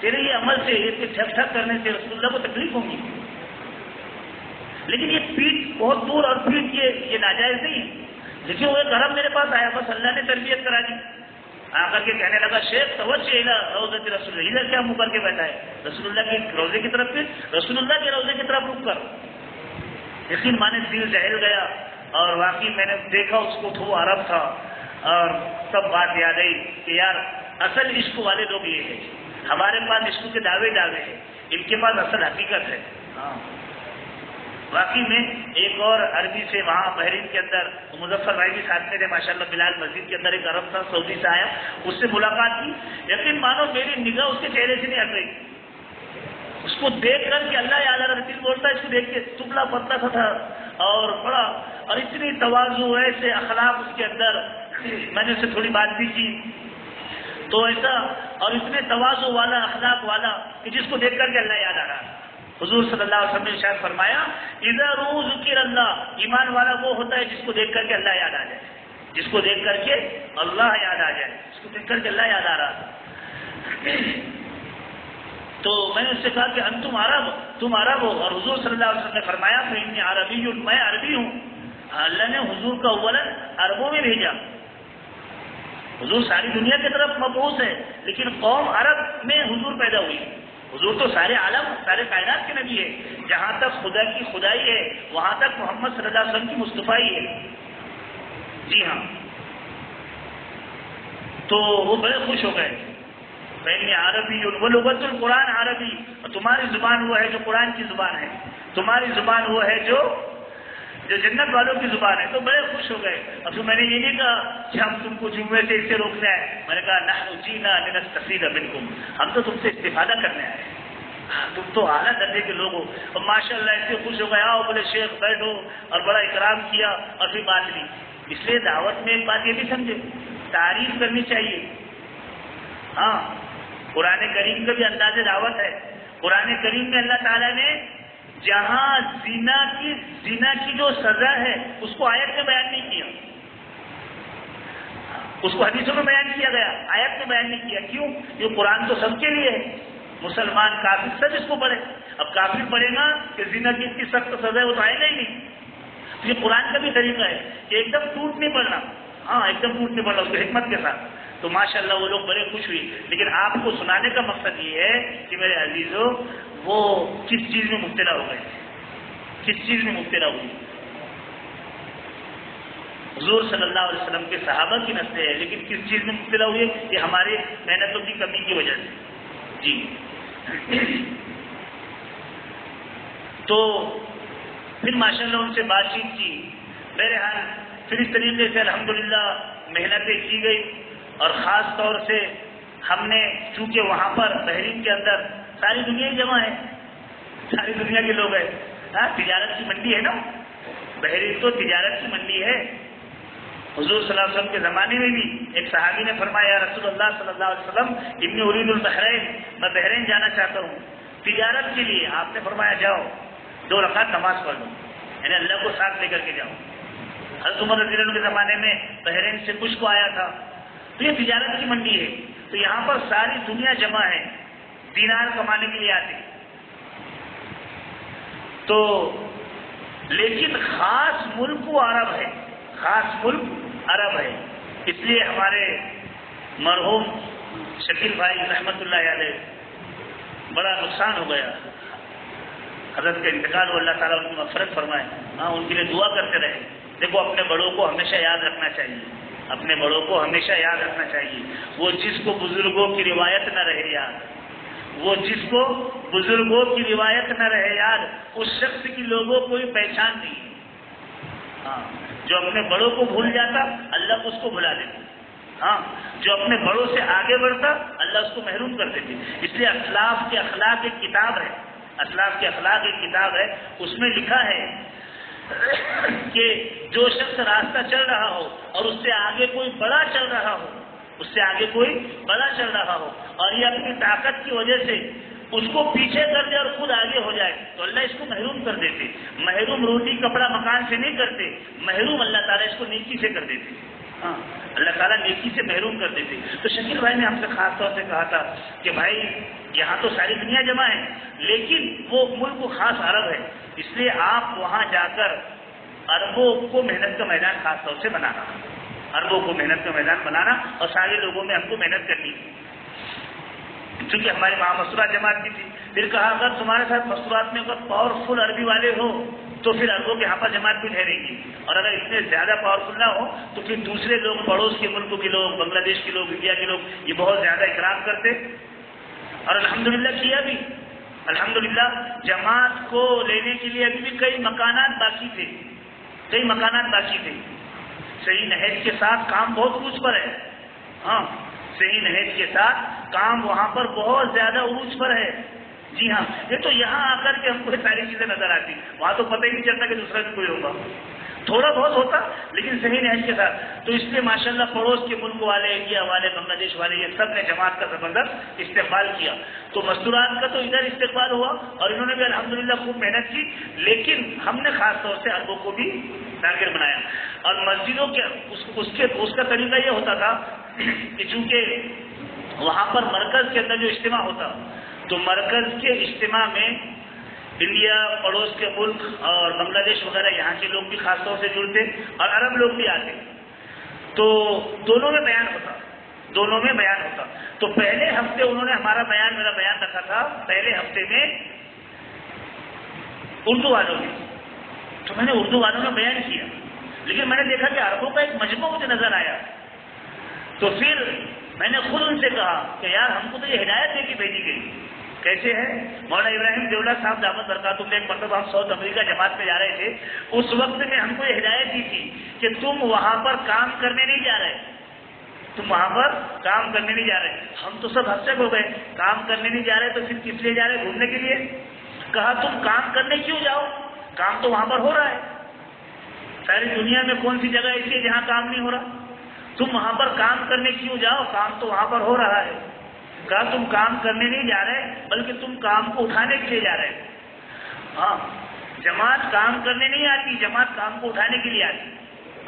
Speaker 1: تیرے یہ عمل سے، یہ ٹھک ٹھک کرنے سے رسول اللہ کو تکلیف ہوگی۔ لیکن یہ پیٹھ بہت دور اور پیٹھ یہ ناجائز نہیں ہے۔ لیکن وہ ایک گھر میرے پاس آیا، بس اللہ نے تربیت کرا دی، آ کر کے کہنے لگا شیخ توجہ الی روضۃ رسول اللہ، ادھر کیا منہ کر کے بیٹھا ہے، رسول اللہ کے روضے کی طرف پھر، رسول اللہ کے روضے کی طرف رک کر۔ یقین مانے دل دہل گیا اور واقعی میں نے دیکھا اس کو تو وہ عرب تھا اور سب بات یاد آئی کہ یار اصل عشق والے لوگ یہ ہیں، ہمارے پاس عشق کے دعوے ہیں، ان کے پاس اصل حقیقت ہے۔ ہاں واقعی میں ایک اور عربی سے وہاں بحرین کے اندر مظفر بھائی بھی ساتھ میں تھے ماشاءاللہ، بلال مسجد کے اندر ایک عرب تھا سعودی سے آیا، اس سے ملاقات کی، یقین مانو میری نگاہ اس کے چہرے سے نہیں ہٹ رہی، اس کو دیکھ کر کہ اللہ یاد آ رہا، دل بولتا ہے اس کو دیکھ کے، دبلا پتلا سا تھا اور بڑا، اور اتنی تواضع ایسے اخلاق اس کے اندر، میں نے اس سے تھوڑی بات بھی کی تو ایسا، اور اتنے تواضع والا اخلاق والا کہ جس کو دیکھ کر کے اللہ یاد آ رہا۔ حضور صلی اللہ علیہ وسلم نے ارشاد فرمایا اذا ذکر اللہ، ایمان والا وہ ہوتا ہے جس کو دیکھ کر کے اللہ یاد آ جائے، جس کو دیکھ کر کے اللہ یاد آ جائے، جس کو دیکھ کر کے اللہ یاد آ رہا تھا۔ تو میں نے اس سے کہا کہ انتم عرب، تم عرب ہو، اور حضور صلی اللہ علیہ وسلم نے فرمایا فإنی عربی، میں عربی ہوں۔ اللہ نے حضور کا اولا عربوں میں بھیجا، حضور ساری دنیا کی طرف مبعوث ہے، لیکن قوم عرب میں حضور پیدا ہوئی۔ حضور تو سارے عالم، سارے کائنات کے نبی ہے، جہاں تک خدا کی خدائی ہے وہاں تک محمد صلی اللہ علیہ وسلم کی مصطفیٰ ہے۔ جی ہاں، تو وہ بڑے خوش ہو گئے، فإنی عربی ولغت القرآن عربی، اور تمہاری زبان وہ ہے جو قرآن کی زبان ہے، تمہاری زبان وہ ہے جو جنت والوں کی زبان ہے۔ تو بڑے خوش ہو گئے۔ اب تو میں نے یہ نہیں کہا کہ ہم تم کو جمعے سے اس سے روکنا ہے، میں نے کہا نحن جینا لنستفید منکم، ہم تو تم سے استفادہ کرنے آئے ہیں، تم تو اعلیٰ درجے کے لوگ ہو۔ اور ماشاء اللہ ایسے خوش ہو گئے، آؤ بولے شیخ بیٹھو، اور بڑا اکرام کیا اور پھر بات لی۔ اس لیے دعوت میں ایک بات یہ بھی سمجھے، تعریف کرنی چاہیے۔ ہاں قرآن کریم کا بھی انداز دعوت ہے۔ قرآن کریم میں اللہ تعالیٰ نے جہاں زنا کی جو سزا ہے اس کو آیت میں بیان نہیں کیا، اس کو حدیثوں میں بیان کیا گیا، آیت میں بیان نہیں کیا۔ کیوں؟ یہ قرآن تو سب کے لیے ہے، مسلمان کافر سب اس کو پڑھے۔ اب کافر پڑھے گا کہ زنا کی اتنی سخت سزا ہے وہ تو آئے گا ہی نہیں۔ یہ قرآن کا بھی طریقہ ہے کہ ایک دم ٹوٹ نہیں پڑنا، ہاں ایک دم ٹوٹ نہیں پڑنا، اس کو حکمت کے ساتھ۔ تو ماشاءاللہ وہ لوگ بڑے خوش ہوئی۔ لیکن آپ کو سنانے کا مقصد یہ ہے کہ میرے عزیزوں وہ کس چیز میں مبتلا ہو گئے، کس چیز میں مبتلا ہوئی۔ حضور صلی اللہ علیہ وسلم کے صحابہ کی نسلیں ہیں، لیکن کس چیز میں مبتلا ہوئی؟ کہ ہمارے محنتوں کی کمی کی وجہ سے۔ جی تو پھر ماشاءاللہ ان سے بات چیت کی، بہرحال پھر اس طریقے سے الحمدللہ محنتیں کی گئی، اور خاص طور سے ہم نے چونکہ وہاں پر بحرین کے اندر ساری دنیا ہی جمع ہے، ساری دنیا کے لوگ ہیں، تجارت کی منڈی ہے نا، بحرین تو تجارت کی منڈی ہے۔ حضور صلی اللہ علیہ وسلم کے زمانے میں بھی ایک صحابی نے فرمایا یا رسول اللہ صلی اللہ علیہ وسلم انی ارید البحرین، میں بحرین جانا چاہتا ہوں تجارت کے لیے۔ آپ نے فرمایا جاؤ 2 رکعت نماز پڑھ لو، یعنی اللہ کو ساتھ لے کر کے جاؤ۔ حضرت عمر رضی اللہ عنہ کے زمانے میں بحرین سے کچھ کو آیا تھا، تو یہ تجارت کی منڈی ہے، تو یہاں پر ساری دنیا جمع ہے، دینار کمانے کے لیے آتے۔ تو لیکن خاص ملک وہ عرب ہے، خاص ملک عرب ہے، اس لیے ہمارے مرحوم شکیل بھائی رحمت اللہ علیہ بڑا نقصان ہو گیا، حضرت کا انتقال ہو، اللہ تعالیٰ ان کی مغفرت فرمائے۔ ہاں ان کے لیے دعا کرتے رہے۔ دیکھو اپنے بڑوں کو ہمیشہ یاد رکھنا چاہیے، اپنے بڑوں کو ہمیشہ یاد رکھنا چاہیے. وہ جس کو بزرگوں کی روایت نہ رہے یاد، وہ جس کو بزرگوں کی روایت نہ رہے یاد، اس شخص کی لوگوں کو کوئی پہچان نہیں. ہاں، جو اپنے بڑوں کو بھول جاتا اللہ اس کو بھلا دیتا. ہاں، جو اپنے بڑوں سے آگے بڑھتا اللہ اس کو محروم کر دیتے. اس لیے اسلاف کے اخلاق ایک کتاب ہے، اسلاف کے اخلاق ایک کتاب ہے، اس میں لکھا ہے کہ جو شخص راستہ چل رہا ہو اور اس سے آگے کوئی بڑا چل رہا ہو، اس سے آگے کوئی بڑا چل رہا ہو اور یہ اپنی طاقت کی وجہ سے اس کو پیچھے کر دے اور خود آگے ہو جائے تو اللہ اس کو محروم کر دیتے. محروم روٹی کپڑا مکان سے نہیں کرتے، محروم اللہ تعالیٰ اس کو نیکی سے کر دیتے. ہاں، اللہ تعالیٰ نیکی سے محروم کر دیتے. تو شکیل بھائی نے ہم سے خاص طور سے کہا تھا کہ بھائی یہاں تو ساری دنیا جمع ہے لیکن وہ ملک خاص عرب ہے، اس لیے آپ وہاں جا کر عربوں کو محنت کا میدان خاص طور سے بنانا، عربوں کو محنت کا میدان بنانا اور سارے لوگوں میں ہم کو محنت کرنی. چونکہ ہماری وہاں مستورات جماعت کی تھی. پھر کہا اگر تمہارے ساتھ مستورات میں اگر پاورفل عربی والے ہو تو پھر عربوں کے یہاں پر جماعت بھی ٹھہرے گی، اور اگر اتنے زیادہ پاورفل نہ ہو تو پھر دوسرے لوگ پڑوس کے ملکوں کے لوگ، بنگلہ دیش کے لوگ، انڈیا کے لوگ یہ بہت زیادہ اکرام کرتے. اور الحمدللہ کیا بھی، الحمدللہ جماعت کو لینے کے لیے ابھی بھی کئی مکانات باقی تھے، کئی مکانات باقی تھے. صحیح نہج کے ساتھ کام بہت عروج پر ہے. ہاں، صحیح نہج کے ساتھ کام وہاں پر بہت زیادہ عروج پر ہے. جی ہاں، یہ تو یہاں آ کر کے ہم کو ساری چیزیں نظر آتی، وہاں تو پتہ ہی نہیں چلتا کہ دوسرا بھی کوئی ہوگا. تھوڑا بہت ہوتا لیکن صحیح نہج کے ساتھ. تو اس لیے ماشاءاللہ پڑوس کے ملک والے، انڈیا والے، بنگلہ دیش والے، یہ سب نے جماعت کا زبردست استقبال کیا. تو مستورات کا تو ادھر استقبال ہوا اور انہوں نے بھی الحمدللہ خوب محنت کی، لیکن ہم نے خاص طور سے عربوں کو بھی ٹارگیٹ بنایا. اور مسجدوں کے اس کا طریقہ یہ ہوتا تھا کہ چونکہ وہاں پر مرکز کے اندر جو اجتماع ہوتا تو مرکز کے اجتماع میں انڈیا، پڑوس کے ملک اور بنگلہ دیش وغیرہ یہاں کے لوگ بھی خاص طور سے جڑتے اور عرب لوگ بھی آتے. تو دونوں میں بیان ہوتا، دونوں میں بیان ہوتا. تو پہلے ہفتے انہوں نے میرا بیان رکھا تھا پہلے ہفتے میں اردو والوں نے. تو میں نے اردو والوں نے بیان کیا، لیکن میں نے دیکھا کہ عربوں کا ایک مجموعہ مجھے نظر آیا. تو پھر میں نے خود ان سے کہا کہ یار ہم کو تو یہ ہدایت دے کے بھیجی گئی. کیسے ہے؟ مولانا ابراہیم دیولہ صاحب دعوت برکاتہ میں ایک مرتبہ ہم ساؤتھ امریکہ جماعت میں جا رہے تھے، اس وقت میں ہم کو یہ ہدایت دی تھی کہ تم وہاں پر کام کرنے نہیں جا رہے، تم وہاں پر کام کرنے نہیں جا رہے. ہم تو سب ہفتے ہو گئے، کام کرنے نہیں جا رہے تو پھر کس لیے جا رہے؟ گھومنے کے لیے. کہا تم کام کرنے کیوں جاؤ؟ کام تو وہاں پر ہو رہا ہے. ساری دنیا میں کون سی جگہ ایسی ہے جہاں کام نہیں ہو رہا؟ تم وہاں پر کام کرنے کیوں جاؤ؟ کام تو وہاں پر ہو رہا ہے. کہا تم کام کرنے نہیں جا رہے بلکہ تم کام کو اٹھانے کے لیے جا رہے. ہاں، جماعت کام کرنے نہیں آتی، جماعت کام کو اٹھانے کے لیے آتی،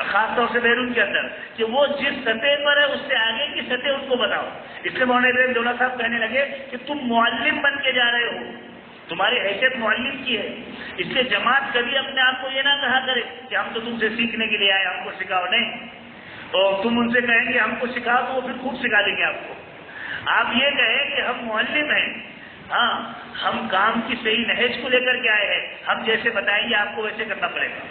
Speaker 1: خاص طور سے بیرون کے اندر کہ وہ جس سطح پر ہے اس سے آگے کی سطح اس کو بتاؤ. اس لیے مولانا ابراہیم دیولہ صاحب کہنے لگے کہ تم معلم بن کے جا رہے ہو، تمہاری حیثیت معلم کی ہے. اس لیے جماعت کبھی اپنے آپ کو یہ نہ کہا کرے کہ ہم تو تم سے سیکھنے کے لیے آئے، ہم کو سکھاؤ. نہیں، اور تم ان سے کہیں گے ہم کو سکھاؤ تو وہ پھر خوب سکھا دیں گے آپ کو. آپ یہ کہیں کہ ہم معلم ہیں، ہاں ہم کام کی صحیح نہج کو لے کر کے آئے ہیں، ہم جیسے بتائیں گے آپ کو ویسے کرنا پڑے گا.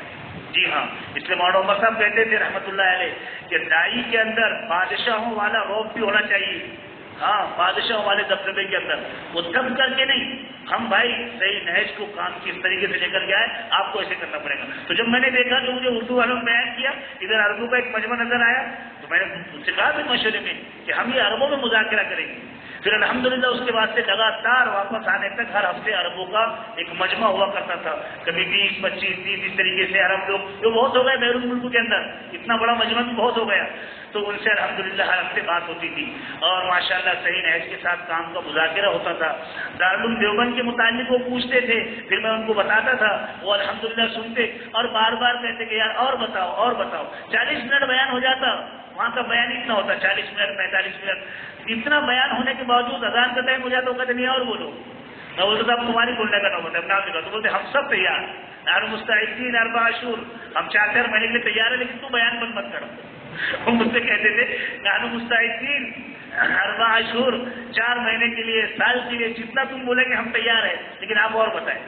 Speaker 1: جی ہاں، اس لیے مولانا عمر صاحب کہتے تھے رحمۃ اللہ علیہ کہ دائی کے اندر بادشاہوں والا روب بھی ہونا چاہیے. ہاں، بادشاہوں والے دبدبے کے اندر وہ دب کر کے نہیں، ہم بھائی صحیح نہج کو کام کس طریقے سے لے کر کے آئے، آپ کو ایسے کرنا پڑے گا. تو جب میں نے دیکھا کہ مجھے اردو والوں نے بیان کیا، ادھر عربوں کا ایک مجمع نظر آیا، تو میں نے ان سے کہا بھی مشورے میں کہ ہم یہ عربوں میں مذاکرہ کریں گے. پھر الحمدللہ اس کے بعد سے لگاتار واپس آنے تک ہر ہفتے عربوں کا ایک مجمع ہوا کرتا تھا. کبھی 20، 25، 30 اس طریقے سے عرب لوگ جو بہت ہو گئے بیرون ملکوں کے اندر، اتنا بڑا مجمع بھی بہت ہو گیا. تو ان سے الحمدللہ ہر ہفتے بات ہوتی تھی اور ماشاءاللہ صحیح نہج کے ساتھ کام کا مذاکرہ ہوتا تھا. دارالعلوم دیوبند کے متعلق وہ پوچھتے تھے، پھر میں ان کو بتاتا تھا، وہ الحمدللہ سنتے اور بار بار کہتے کہ یار اور بتاؤ اور بتاؤ. 40 منٹ بیان ہو جاتا، وہاں کا بیان اتنا ہوتا 40 منٹ 45 منٹ. اتنا بیان ہونے کے باوجود اذان کا ٹائم ہو جاتا، وہ کہتے نہیں اور بولو. میں بولتا تھا اب تمہاری بولنے کا نام ہوتا ہے، نام لکھا. تو بولتے ہم سب تیار، نحن مستعدین 4 اشہر، ہم 4 مہینے کے لیے تیار ہیں، لیکن تو بیان بند مت کرو. وہ مجھ سے کہتے تھے نحن مستعدین 4 اشہر، 4 مہینے کے لیے، سال کے لیے، جتنا تم بولیں گے ہم تیار ہیں، لیکن آپ اور بتائیں.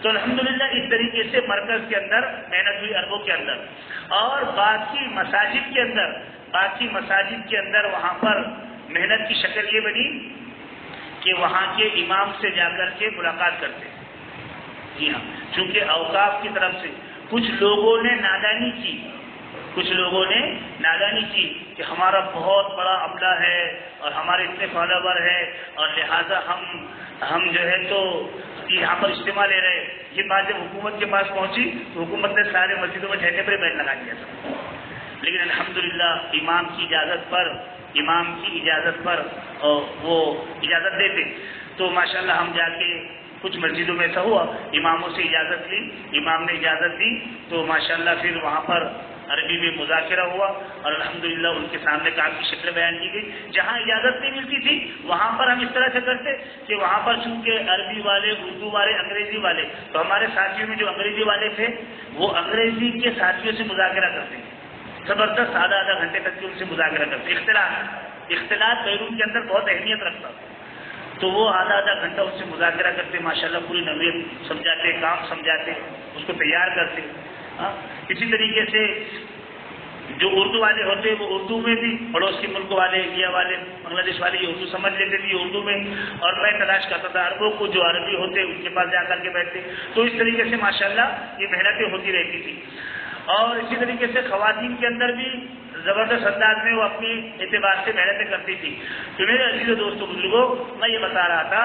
Speaker 1: تو الحمدللہ اس طریقے سے مرکز کے اندر محنت ہوئی عربوں کے اندر. اور باقی مساجد کے اندر باقی مساجد کے اندر وہاں پر محنت کی شکل یہ بنی کہ وہاں کے امام سے جا کر کے ملاقات کرتے. جی ہاں، چونکہ اوقاف کی طرف سے کچھ لوگوں نے نادانی کی کہ ہمارا بہت بڑا عملہ ہے اور ہمارے اتنے فالوور ہے اور لہذا ہم جو ہے تو یہاں پر اجتماع لے رہے. یہ بات جب حکومت کے پاس پہنچی تو حکومت نے سارے مسجدوں میں ٹھیکے پر بیٹھ لگا دیا تھا. لیکن الحمدللہ امام کی اجازت پر وہ اجازت دیتے تو ماشاءاللہ ہم جا کے کچھ مسجدوں میں ایسا ہوا، اماموں سے اجازت لی، امام نے اجازت دی تو ماشاءاللہ پھر وہاں پر عربی میں مذاکرہ ہوا اور الحمدللہ ان کے سامنے کام کی شکل بیان کی گئی. جہاں اجازت نہیں ملتی تھی وہاں پر ہم اس طرح سے کرتے کہ وہاں پر چونکہ عربی والے، اردو والے، انگریزی والے، تو ہمارے ساتھیوں میں جو انگریزی والے تھے وہ انگریزی کے ساتھیوں سے مذاکرہ کرتے، زبردست آدھا گھنٹے تک کے ان سے مذاکرہ کرتے. اختلاط بیرون کے اندر بہت اہمیت رکھتا تو وہ آدھا گھنٹہ اس سے مذاکرہ کرتے، ماشاءاللہ پوری نوعیت سمجھاتے، کام سمجھاتے، اس کو تیار کرتے. اسی طریقے سے جو اردو والے ہوتے وہ اردو میں بھی، پڑوسی ملک والے، انڈیا والے، بنگلہ دیش والے یہ اردو سمجھ لیتے تھے اردو میں، اور میں تلاش کرتا تھا عربوں کو جو عربی ہوتے ان کے پاس جا کر کے بیٹھتے. تو اس طریقے سے ماشاءاللہ یہ محنتیں ہوتی رہتی تھی. اور اسی طریقے سے خواتین کے اندر بھی زبردست انداز میں وہ اپنی اعتبار سے محنتیں کرتی تھی. تو میرے عزیز و دوستو بزرگوں، میں یہ بتا رہا تھا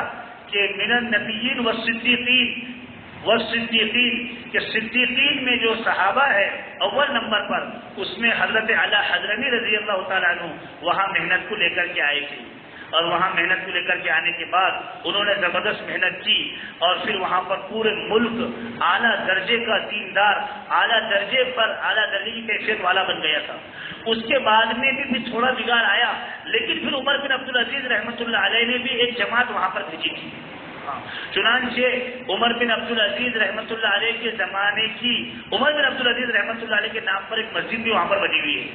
Speaker 1: کہ من النبیین والصدیقین کہ صدیقین میں جو صحابہ ہے اول نمبر پر اس میں حضرت اعلیٰ حضرمی رضی اللہ تعالیٰ عنہ وہاں محنت کو لے کر کے آئے تھے. اور وہاں محنت کو لے کر کے آنے کے بعد انہوں نے زبردست محنت کی اور پھر وہاں پر پورے ملک اعلیٰ درجے کا دیندار، اعلیٰ درجے کی کیفیت والا بن گیا تھا. اس کے بعد میں بھی تھوڑا بگاڑ آیا، لیکن پھر عمر بن عبدالعزیز رحمۃ اللہ علیہ نے بھی ایک جماعت وہاں پر بھیجی تھی. چنانچہ عمر بن عبدالعزیز رحمۃ اللہ علیہ کے زمانے کی عمر بن عبدالعزیز رحمۃ اللہ علیہ کے نام پر ایک مسجد بھی وہاں پر بنی ہوئی ہے.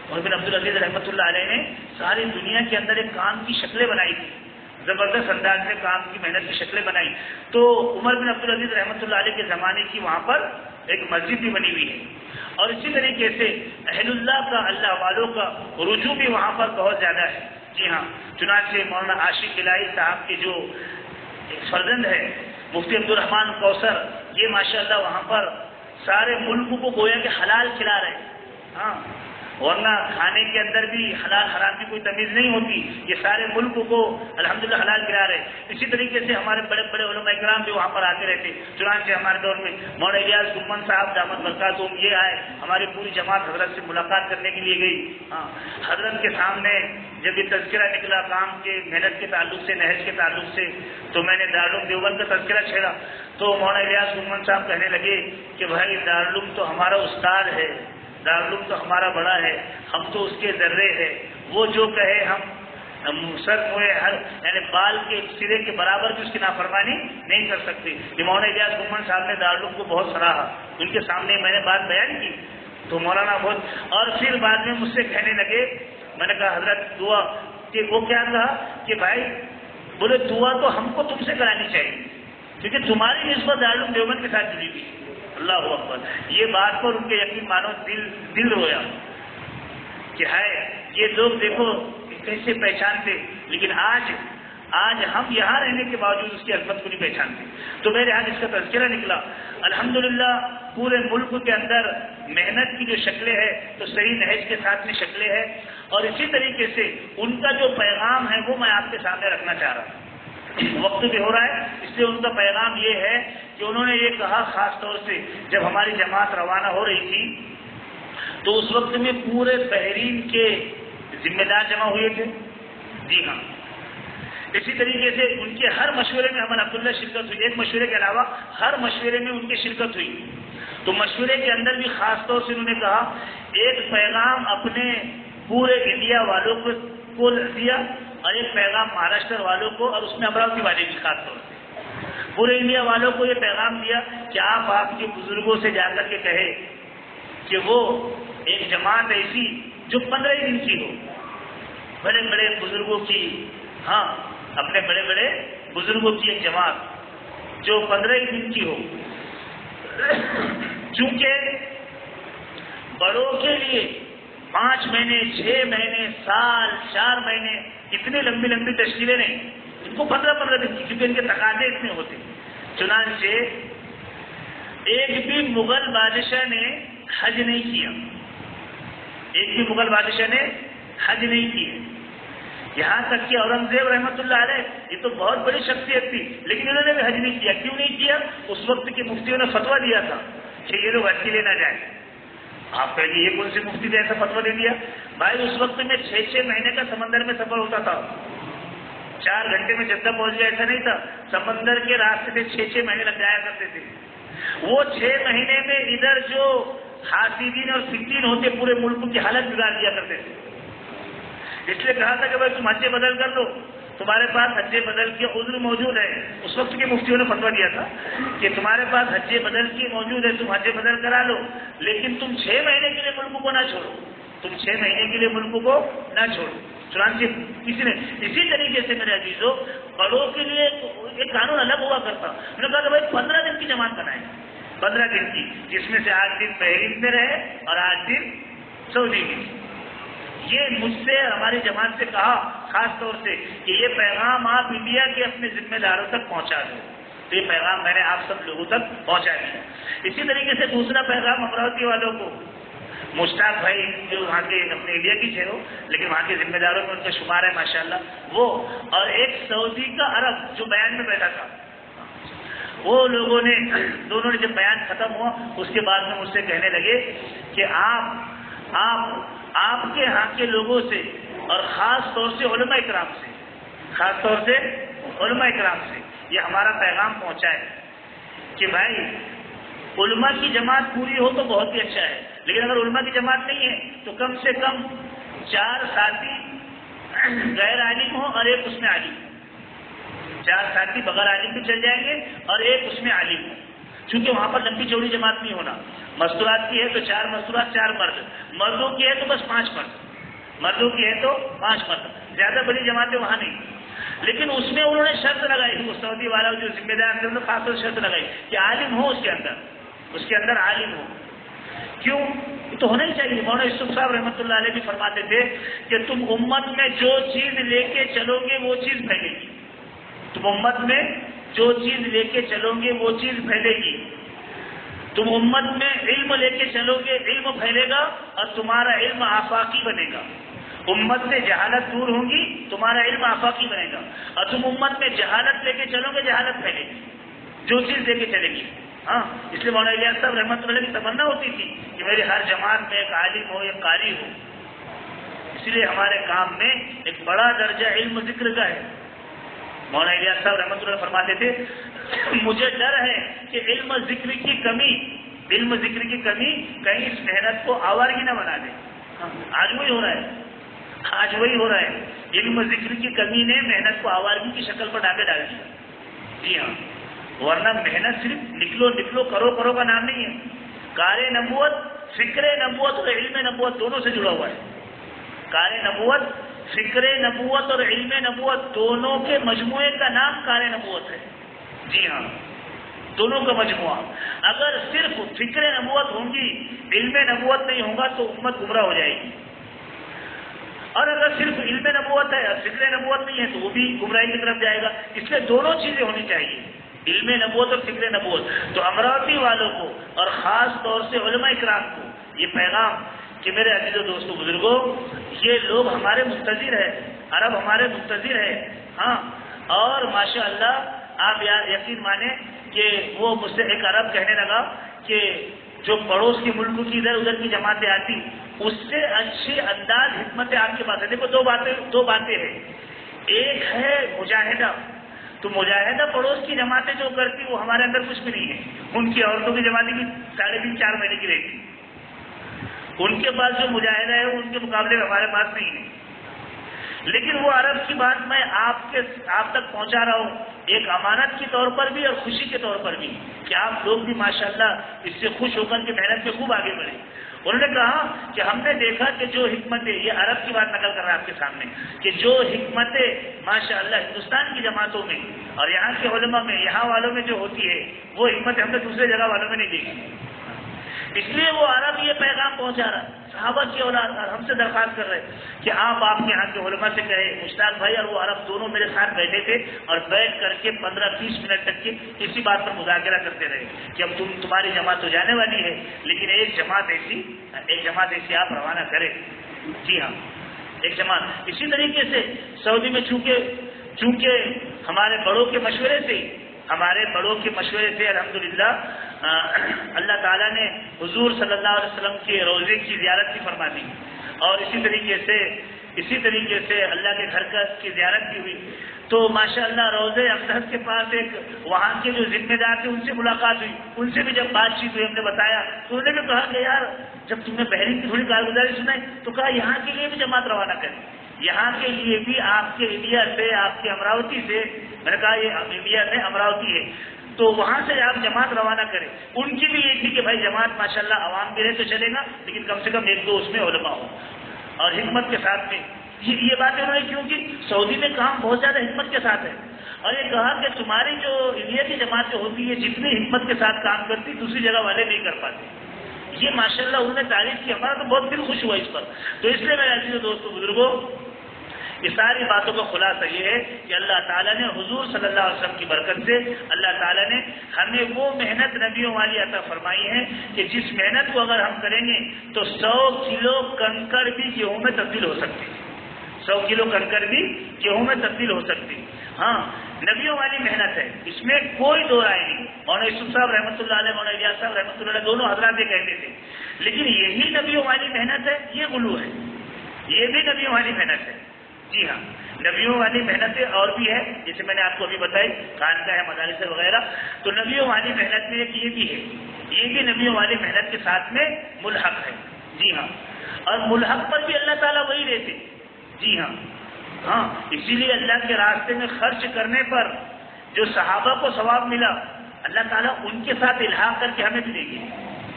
Speaker 1: عمر بن عبدالعزیز رحمۃ اللہ علیہ نے ساری دنیا کے اندر ایک کام کی شکلیں بنائی تھی، زبردست انداز میں کام کی محنت کی شکلیں بنائی. تو عمر بن عبدالعزیز رحمۃ اللہ علیہ کے زمانے کی وہاں پر ایک مسجد بھی بنی ہوئی ہے. اور اسی طریقے سے اہل اللہ کا، اللہ والوں کا رجوع بھی وہاں پر بہت زیادہ ہے. جی ہاں، چنانچہ مولانا عاشق الہی صاحب کے جو فرزند ہے مفتی عبدالرحمان کوثر، یہ ماشاءاللہ وہاں پر سارے ملک کو گویا کہ حلال کھلا رہے ہیں. ورنہ کھانے کے اندر بھی حلال حرام کی کوئی تمیز نہیں ہوتی، یہ سارے ملک کو الحمدللہ حلال کھلا رہے. اسی طریقے سے ہمارے بڑے بڑے علماء کرام بھی وہاں پر آتے رہتے. چنانچہ ہمارے دور میں مولانا الیاس گمن صاحب دامت برکاتہم یہ آئے، ہماری پوری جماعت حضرت سے ملاقات کرنے کے لیے گئی. حضرت کے سامنے جب یہ تذکرہ نکلا کام کے محنت کے تعلق سے، نہج کے تعلق سے، تو میں نے دارالعلوم دیوبند کا تذکرہ چھیڑا تو مولانا الیاس گمن صاحب کہنے لگے کہ بھائی دارالعلوم تو ہمارا استاد ہے، دارالعلوم تو ہمارا بڑا ہے، ہم تو اس کے ذرے ہیں، وہ جو کہے ہم سر ہوئے یعنی بال کے سرے کے برابر بھی اس کی نافرمانی نہیں کر سکتے. مولانا الیاس گمن صاحب نے دارالعلوم کو بہت سراہا، ان کے سامنے میں نے بات بیان کی تو مولانا بہت، اور پھر بعد میں مجھ سے کہنے لگے، میں نے کہا حضرت دعا، کہ وہ کیا کہا کہ بھائی بولے دعا تو ہم کو تم سے کرانی چاہیے کیونکہ تمہاری نسبت دارالعلوم دیوبند کے ساتھ جڑی ہوئی. اللہ اکبر. یہ بات پر ان کے یقین مانو دل رویا کہ ہے یہ لوگ دیکھو کیسے پہچانتے، لیکن آج ہم یہاں رہنے کے باوجود اس کی عظمت کو نہیں پہچانتے. تو میرے یہاں اس کا تذکرہ نکلا. الحمدللہ پورے ملک کے اندر محنت کی جو شکلیں ہیں تو صحیح نہج کے ساتھ میں شکلیں ہیں، اور اسی طریقے سے ان کا جو پیغام ہے وہ میں آپ کے سامنے رکھنا چاہ رہا ہوں. وقت بھی ہو رہا ہے، اس لیے ان کا پیغام یہ ہے کہ انہوں نے یہ کہا، خاص طور سے جب ہماری جماعت روانہ ہو رہی تھی تو اس وقت میں پورے بحرین کے ذمہ دار جمع ہوئے تھے. جی ہاں، اسی طریقے سے ان کے ہر مشورے میں امن عبداللہ شرکت ہوئی، ایک مشورے کے علاوہ ہر مشورے میں ان کی شرکت ہوئی. تو مشورے کے اندر بھی خاص طور سے انہوں نے کہا ایک پیغام اپنے پورے انڈیا والوں کو دیا اور ایک پیغام مہاراشٹر والوں کو، اور اس میں امراوتی والے بھی خاص طور سے پورے انڈیا والوں کو یہ پیغام دیا کہ آپ کے بزرگوں سے جا کر کے کہے کہ وہ ایک جماعت ایسی جو 15 دن کی ہو، بڑے بڑے بزرگوں کی، اپنے بڑے بڑے بزرگوں کی ایک جماعت جو 15 دن کی ہو. چونکہ بڑوں کے لیے 5 مہینے 6 مہینے سال 4 مہینے اتنی لمبی لمبی تشکیلیں نہیں، ان کو 15 دن کی، کیونکہ ان کے تقاضے اتنے ہوتے. چنانچہ ایک بھی مغل بادشاہ نے حج نہیں کیا، ایک بھی مغل بادشاہ نے حج نہیں کیا. یہاں تک کہ اورنگزیب رحمۃ اللہ علیہ یہ تو بہت بڑی شخصیت تھی، لیکن انہوں نے بھی حج نہیں کیا. کیوں نہیں کیا؟ اس وقت کے مفتیوں نے فتویٰ دیا تھا کہ یہ لوگ حج کے لیے نہ جائیں. آپ کہیں گے یہ کون سے مفتی نے ایسا فتویٰ دے دیا؟ بھائی اس وقت میں 6 مہینے کا سمندر میں سفر ہوتا تھا. 4 گھنٹے میں جدہ پہنچ گیا ایسا نہیں تھا، سمندر کے راستے سے 6 مہینے لگ جایا کرتے تھے. وہ 6 مہینے میں ادھر جو حاسدین اور فتین ہوتے پورے ملک کی حالت بگاڑ دیا کرتے تھے. اس لیے کہا تھا کہ بھائی تم حج بدل کر لو، تمہارے پاس حج بدل کے عذر موجود ہے. اس وقت کے مفتیوں نے فتویٰ دیا تھا کہ تمہارے پاس حج بدل کی موجود ہے، تم حج بدل کرا لو، لیکن تم 6 مہینے کے لیے ملک کو نہ چھوڑو، تم 6 مہینے کے لیے ملک کو نہ چھوڑو. چنانچہ کسی نے اسی طریقے سے میرے عزیزوں بڑوں کے لیے ایک قانون الگ ہوا کرتا. انہوں نے کہا کہ بھائی 15 دن کی جماعت بنائیں، 15 دن کی، جس میں سے 8 دن بحرین میں رہے اور 8 دن سعودی میں. یہ مجھ سے ہماری جماعت سے کہا خاص طور سے کہ یہ پیغام آپ انڈیا کے اپنے ذمہ داروں تک پہنچا دو. تو یہ پیغام میں نے آپ سب لوگوں تک پہنچا دیا. اسی طریقے سے دوسرا پیغام امراوتی والوں کو، مشتاق بھائی جو وہاں کے اپنے انڈیا کی تھے وہ، لیکن وہاں کے ذمہ داروں میں ان کا شمار ہے ماشاءاللہ، وہ اور ایک سعودی کا عرب جو بیان میں بیٹھا تھا، وہ لوگوں نے دونوں نے جب بیان ختم ہوا اس کے بعد میں مجھ سے کہنے لگے کہ آپ کے ہاں کے لوگوں سے اور خاص طور سے علماء اکرام سے، خاص طور سے علماء اکرام سے یہ ہمارا پیغام پہنچا ہے کہ بھائی علماء کی جماعت پوری ہو تو بہت ہی اچھا ہے، لیکن اگر علماء کی جماعت نہیں ہے تو کم سے کم 4 ساتھی غیر عالم ہو اور ایک اس میں عالم ہو. 4 ساتھی بغیر عالم بھی چل جائیں گے اور ایک اس میں عالم ہو، چونکہ وہاں پر لمبی چوڑی جماعت نہیں ہونا. مستورات کی ہے تو 4 مستورات 4 مرد، مردوں کی ہے تو بس 5 مرد، مردوں کی ہے تو 5 مرد، زیادہ بڑی جماعتیں وہاں نہیں. لیکن اس میں انہوں نے شرط لگائی، وہ سعودی والا جو ذمہ دار تھے انہوں نے خاص طور شرط لگائی کہ عالم ہو اس کے اندر عالم ہو. کیوں؟ یہ تو ہونا ہی چاہیے. مولانا یوسف صاحب رحمۃ اللہ علیہ بھی فرماتے تھے کہ تم امت میں جو چیز لے کے چلو گے وہ چیز پھیلے گی. تم امت میں جو چیز لے کے چلو گے وہ چیز پھیلے گی. تم امت میں علم لے کے چلو گے علم پھیلے گا اور تمہارا علم آفاقی بنے گا. امت سے جہالت دور ہوں گی، تمہارا علم آفاقی بنے گا. اور تم امت میں جہالت لے کے چلو گے جہالت پھیلے گی، جو چیز لے کے چلے گی. ہاں، اس لیے مولانا الیاس صاحب رحمۃ اللہ کی تمنا ہوتی تھی کہ میری ہر جماعت میں ایک عالم ہو، ایک قاری ہو. اس لیے ہمارے کام میں ایک بڑا درجہ علم ذکر کا ہے. مولانا الیاس صاحب رحمۃ اللہ فرماتے تھے مجھے ڈر ہے کہ علم ذکر کی کمی کہیں اس محنت کو آوارگی نہ بنا دے. آج وہی ہو رہا ہے. علم ذکر کی کمی نے محنت کو آوارگی کی شکل پر ڈال دیا. جی ہاں، ورنہ محنت صرف نکلو کرو کا نام نہیں ہے. کار نبوت، فکر نبوت اور علم نبوت دونوں سے جڑا ہوا ہے. کار نبوت، فکر نبوت اور علم نبوت دونوں کے مجموعے کا نام کار نبوت ہے. جی ہاں، دونوں کا مجموعہ. اگر صرف فکر نبوت ہوں گی، علم نبوت نہیں ہوگا تو امت گمراہ ہو جائے گی. اور اگر صرف علم نبوت ہے اور فکر نبوت نہیں ہے تو وہ بھی گمراہی کی طرف جائے گا. اس لیے دونوں چیزیں ہونی چاہیے، علم نبوت اور فکر نبوت. تو امراوتی والوں کو اور خاص طور سے علماء اکرام کو یہ پیغام کہ میرے عزیزوں دوستوں بزرگوں، یہ لوگ ہمارے مستظر ہیں، عرب ہمارے مستظر ہے. ہاں، اور ماشاءاللہ آپ یقین مانیں کہ وہ مجھ سے ایک عرب کہنے لگا کہ جو پڑوس کے ملک کی ادھر ادھر کی جماعتیں آتی اس سے اچھے انداز حکمتیں آپ کے پاس ہے. دیکھو دو باتیں ہیں. ایک ہے مجاہدہ، تو مجاہدہ پڑوس کی جماعتیں جو کرتی وہ ہمارے اندر کچھ بھی نہیں ہے. ان کی عورتوں کی جماعتیں بھی 3.5-4 مہینے کی رہتی. ان کے پاس جو مجاہدہ ہے وہ ان کے مقابلے میں ہمارے پاس نہیں ہے. لیکن وہ عرب کی بات میں آپ تک پہنچا رہا ہوں ایک امانت کے طور پر بھی اور خوشی کے طور پر بھی کہ آپ لوگ بھی ماشاءاللہ اس سے خوش ہو کر کے محنت میں خوب آگے بڑھے. انہوں نے کہا کہ ہم نے دیکھا کہ جو حکمتیں، یہ عرب کی بات نقل کر رہا ہے آپ کے سامنے، کہ جو حکمتیں ماشاءاللہ ہندوستان کی جماعتوں میں اور یہاں کے علماء میں، یہاں والوں میں جو ہوتی ہے وہ حکمت ہم نے دوسرے جگہ والوں میں نہیں دیکھی. اس لیے وہ عرب یہ پیغام پہنچا رہا، صحابہ کی اولاد ہم سے درخواست کر رہے کہ آپ کے یہاں کے علماء سے کہے، مشتاق بھائی اور وہ عرب دونوں میرے ساتھ بیٹھے تھے اور بیٹھ کر کے 15-20 منٹ تک کے اسی بات پر مذاکرہ کرتے رہے کہ اب تمہاری جماعت تو جانے والی ہے، لیکن ایک جماعت ایسی آپ روانہ کریں۔ جی ہاں، ایک جماعت۔ اسی طریقے سے سعودی میں چونکہ ہمارے بڑوں کے مشورے سے الحمدللہ اللہ تعالیٰ نے حضور صلی اللہ علیہ وسلم کے روضے کی زیارت بھی فرما دی، اور اسی طریقے سے اللہ کے گھر کی زیارت بھی ہوئی۔ تو ماشاءاللہ روضے اقدس کے پاس ایک وہاں کے جو ذمہ دار تھے ان سے ملاقات ہوئی، ان سے بھی جب بات چیت ہوئی ہم نے بتایا تو انہوں نے بھی کہا کہ یار جب تم نے بحرین کی تھوڑی کارگزاری سنائی تو کہا یہاں کے لیے بھی جماعت روانہ کریں، یہاں کے لیے بھی آپ کے انڈیا سے، آپ کے امراوتی سے، میں نے کہا یہ انڈیا سے امراوتی ہے تو وہاں سے آپ جماعت روانہ کریں۔ ان کی بھی یہ تھی کہ بھائی جماعت ماشاءاللہ عوام بھی رہے تو چلے گا، لیکن کم سے کم 1-2 اس میں علماء ہو، اور حکمت کے ساتھ میں یہ باتیں انہوں نے کیوں کی؟ سعودی میں کام بہت زیادہ حکمت کے ساتھ ہے، اور یہ کہا کہ تمہاری جو انڈیا کی جماعت جو ہوتی ہے جتنی حکمت کے ساتھ کام کرتی دوسری جگہ والے نہیں کر پاتے۔ یہ ماشاءاللہ انہوں نے تعریف کی، ہمارا تو بہت دل خوش ہوا اس پر۔ تو اس لیے میرے عزیز دوستو بزرگوں، یہ ساری باتوں کا خلاصہ یہ ہے کہ اللہ تعالیٰ نے حضور صلی اللہ علیہ وسلم کی برکت سے اللہ تعالیٰ نے ہمیں وہ محنت نبیوں والی عطا فرمائی ہے کہ جس محنت کو اگر ہم کریں گے تو 100 کلو کنکر بھی گیہوں میں تبدیل ہو سکتے ہیں، 100 کلو کنکر بھی گیہوں میں تبدیل ہو سکتی۔ ہاں، نبیوں والی محنت ہے، اس میں کوئی دو رائے نہیں۔ مولانا یوسف صاحب رحمۃ اللہ علیہ، مولانا الیاس صاحب رحمۃ اللہ علیہ، دونوں حضرات یہ کہتے تھے، لیکن یہی نبیوں والی محنت ہے، یہ غلو ہے، یہ بھی نبیوں والی محنت ہے۔ جی ہاں، نبیوں والی محنتیں اور بھی ہے، جیسے میں نے آپ کو ابھی بتائی خانقاہ مدارس وغیرہ، تو نبیوں والی محنت میں یہ بھی ہے، یہ بھی نبیوں والی محنت کے ساتھ میں ملحق ہے۔ جی ہاں، اور ملحق پر بھی اللہ تعالیٰ وہی دیتے۔ جی ہاں، اسی لیے اللہ کے راستے میں خرچ کرنے پر جو صحابہ کو ثواب ملا، اللہ تعالیٰ ان کے ساتھ الحاق کر کے ہمیں بھی دے گی۔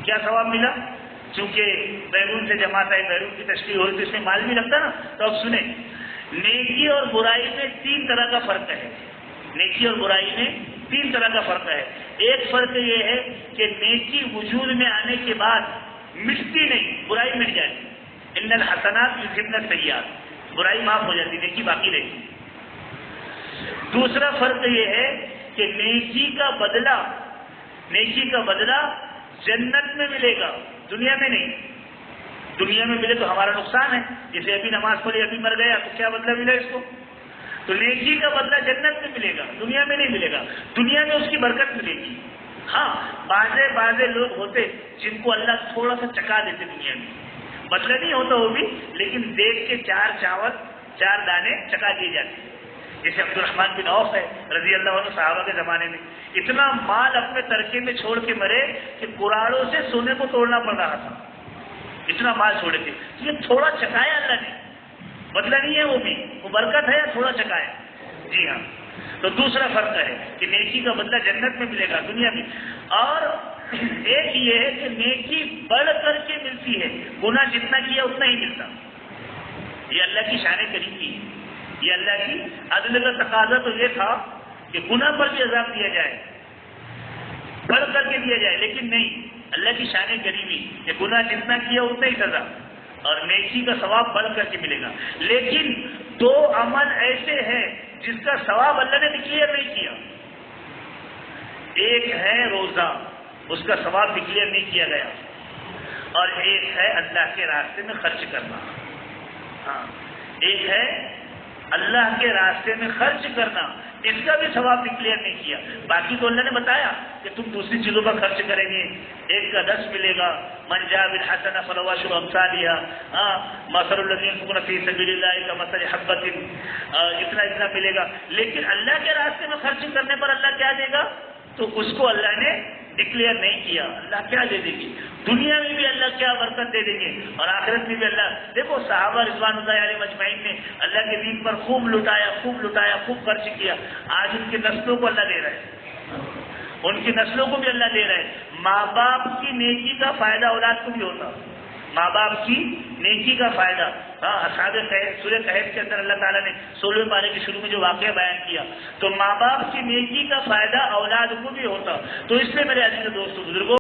Speaker 1: کیا ثواب ملا؟ چونکہ بیرون سے جماعت آئی، بیرون کی تشکیل ہو رہی تو اس میں مال بھی لگتا نا، تو اب سنیں، نیکی اور برائی میں 3 طرح کا فرق ہے۔ نیکی اور برائی میں 3 طرح کا فرق ہے۔ ایک فرق یہ ہے کہ نیکی وجود میں آنے کے بعد مٹتی نہیں، برائی مٹ جاتی، ان الحسنات یذھبن السیئات، برائی معاف ہو جاتی، نیکی باقی رہتی۔ دوسرا فرق یہ ہے کہ نیکی کا بدلہ جنت میں ملے گا، دنیا میں نہیں۔ دنیا میں ملے تو ہمارا نقصان ہے، جیسے ابھی نماز پڑھی ابھی مر گیا تو کیا بدلہ ملا اس کو؟ تو نیکی کا بدلہ جنت میں ملے گا، دنیا میں نہیں ملے گا، دنیا میں اس کی برکت ملے گی۔ ہاں، بعضے لوگ ہوتے جن کو اللہ تھوڑا سا چکا دیتے دنیا میں، بدلہ نہیں ہوتا وہ بھی، لیکن دیکھ کے 4 چاول 4 دانے چکا دیے جاتے ہیں۔ جیسے عبد الرحمن بن عوف ہے رضی اللہ عنہ، صحابہ کے زمانے میں اتنا مال اپنے ترکے میں چھوڑ کے مرے کہ کراڑوں سے سونے کو توڑنا پڑ رہا تھا، اتنا مال چھوڑے تھے۔ یہ تھوڑا چکایا اللہ نے، بدلہ نہیں ہے وہ بھی، وہ برکت ہے یا تھوڑا چکایا۔ جی ہاں، تو دوسرا فرق ہے کہ نیکی کا بدلہ جنت میں ملے گا، دنیا میں۔ اور ایک یہ ہے کہ نیکی بڑھ کر کے ملتی ہے، گناہ جتنا کیا اتنا ہی ملتا۔ یہ اللہ کی شان کریمی ہے، یہ اللہ کی عدل کا تقاضا تو یہ تھا کہ گناہ پر بھی عذاب دیا جائے، بڑھ کر کے دیا جائے، لیکن نہیں، اللہ کی شان کریمی کہ گناہ جتنا کیا اتنا ہی سزا، اور نیکی کا ثواب بڑھ کر کے ملے گا۔ لیکن 2 عمل ایسے ہیں جس کا ثواب اللہ نے ڈکلیئر نہیں کیا۔ ایک ہے روزہ، اس کا ثواب ڈکلیئر نہیں کیا گیا، اور ایک ہے اللہ کے راستے میں خرچ کرنا۔ ہاں، ایک ہے اللہ کے راستے میں خرچ کرنا، اس کا بھی ثواب ڈکلیئر نہیں کیا۔ باقی تو اللہ نے بتایا کہ تم دوسری چیزوں کا خرچ کریں گے، ایک کا 10 ملے گا، من جاء بالحسنۃ فلہ عشر امثالها، مثل الذین ينفقون فی سبیل اللہ کمثل حبۃ، اتنا ملے گا۔ لیکن اللہ کے راستے میں خرچ کرنے پر اللہ کیا دے گا؟ تو اس کو اللہ نے ڈکلیئر نہیں کیا۔ اللہ کیا دے دے گی؟ دنیا میں بھی اللہ کیا برکت دے دیں گے، اور آخرت میں بھی اللہ۔ دیکھو صحابہ رضوان اللہ علیہم اجمعین نے اللہ کے دین پر خوب لٹایا، خوب خرچ کیا۔ آج ان کی نسلوں کو اللہ دے رہا ہے، ان کی نسلوں کو بھی اللہ دے رہا ہے۔ ماں باپ کی نیکی کا فائدہ اولاد کو بھی ہوتا، ماں باپ کی نیکی کا فائدہ۔ اصحاب کہف، سورہ کہف کے اندر اللہ تعالیٰ نے 16ویں پارے کے شروع میں جو واقعہ بیان کیا، تو ماں باپ کی نیکی کا فائدہ اولاد کو بھی ہوتا۔ تو اس لیے میرے عزیز دوستو بزرگوں،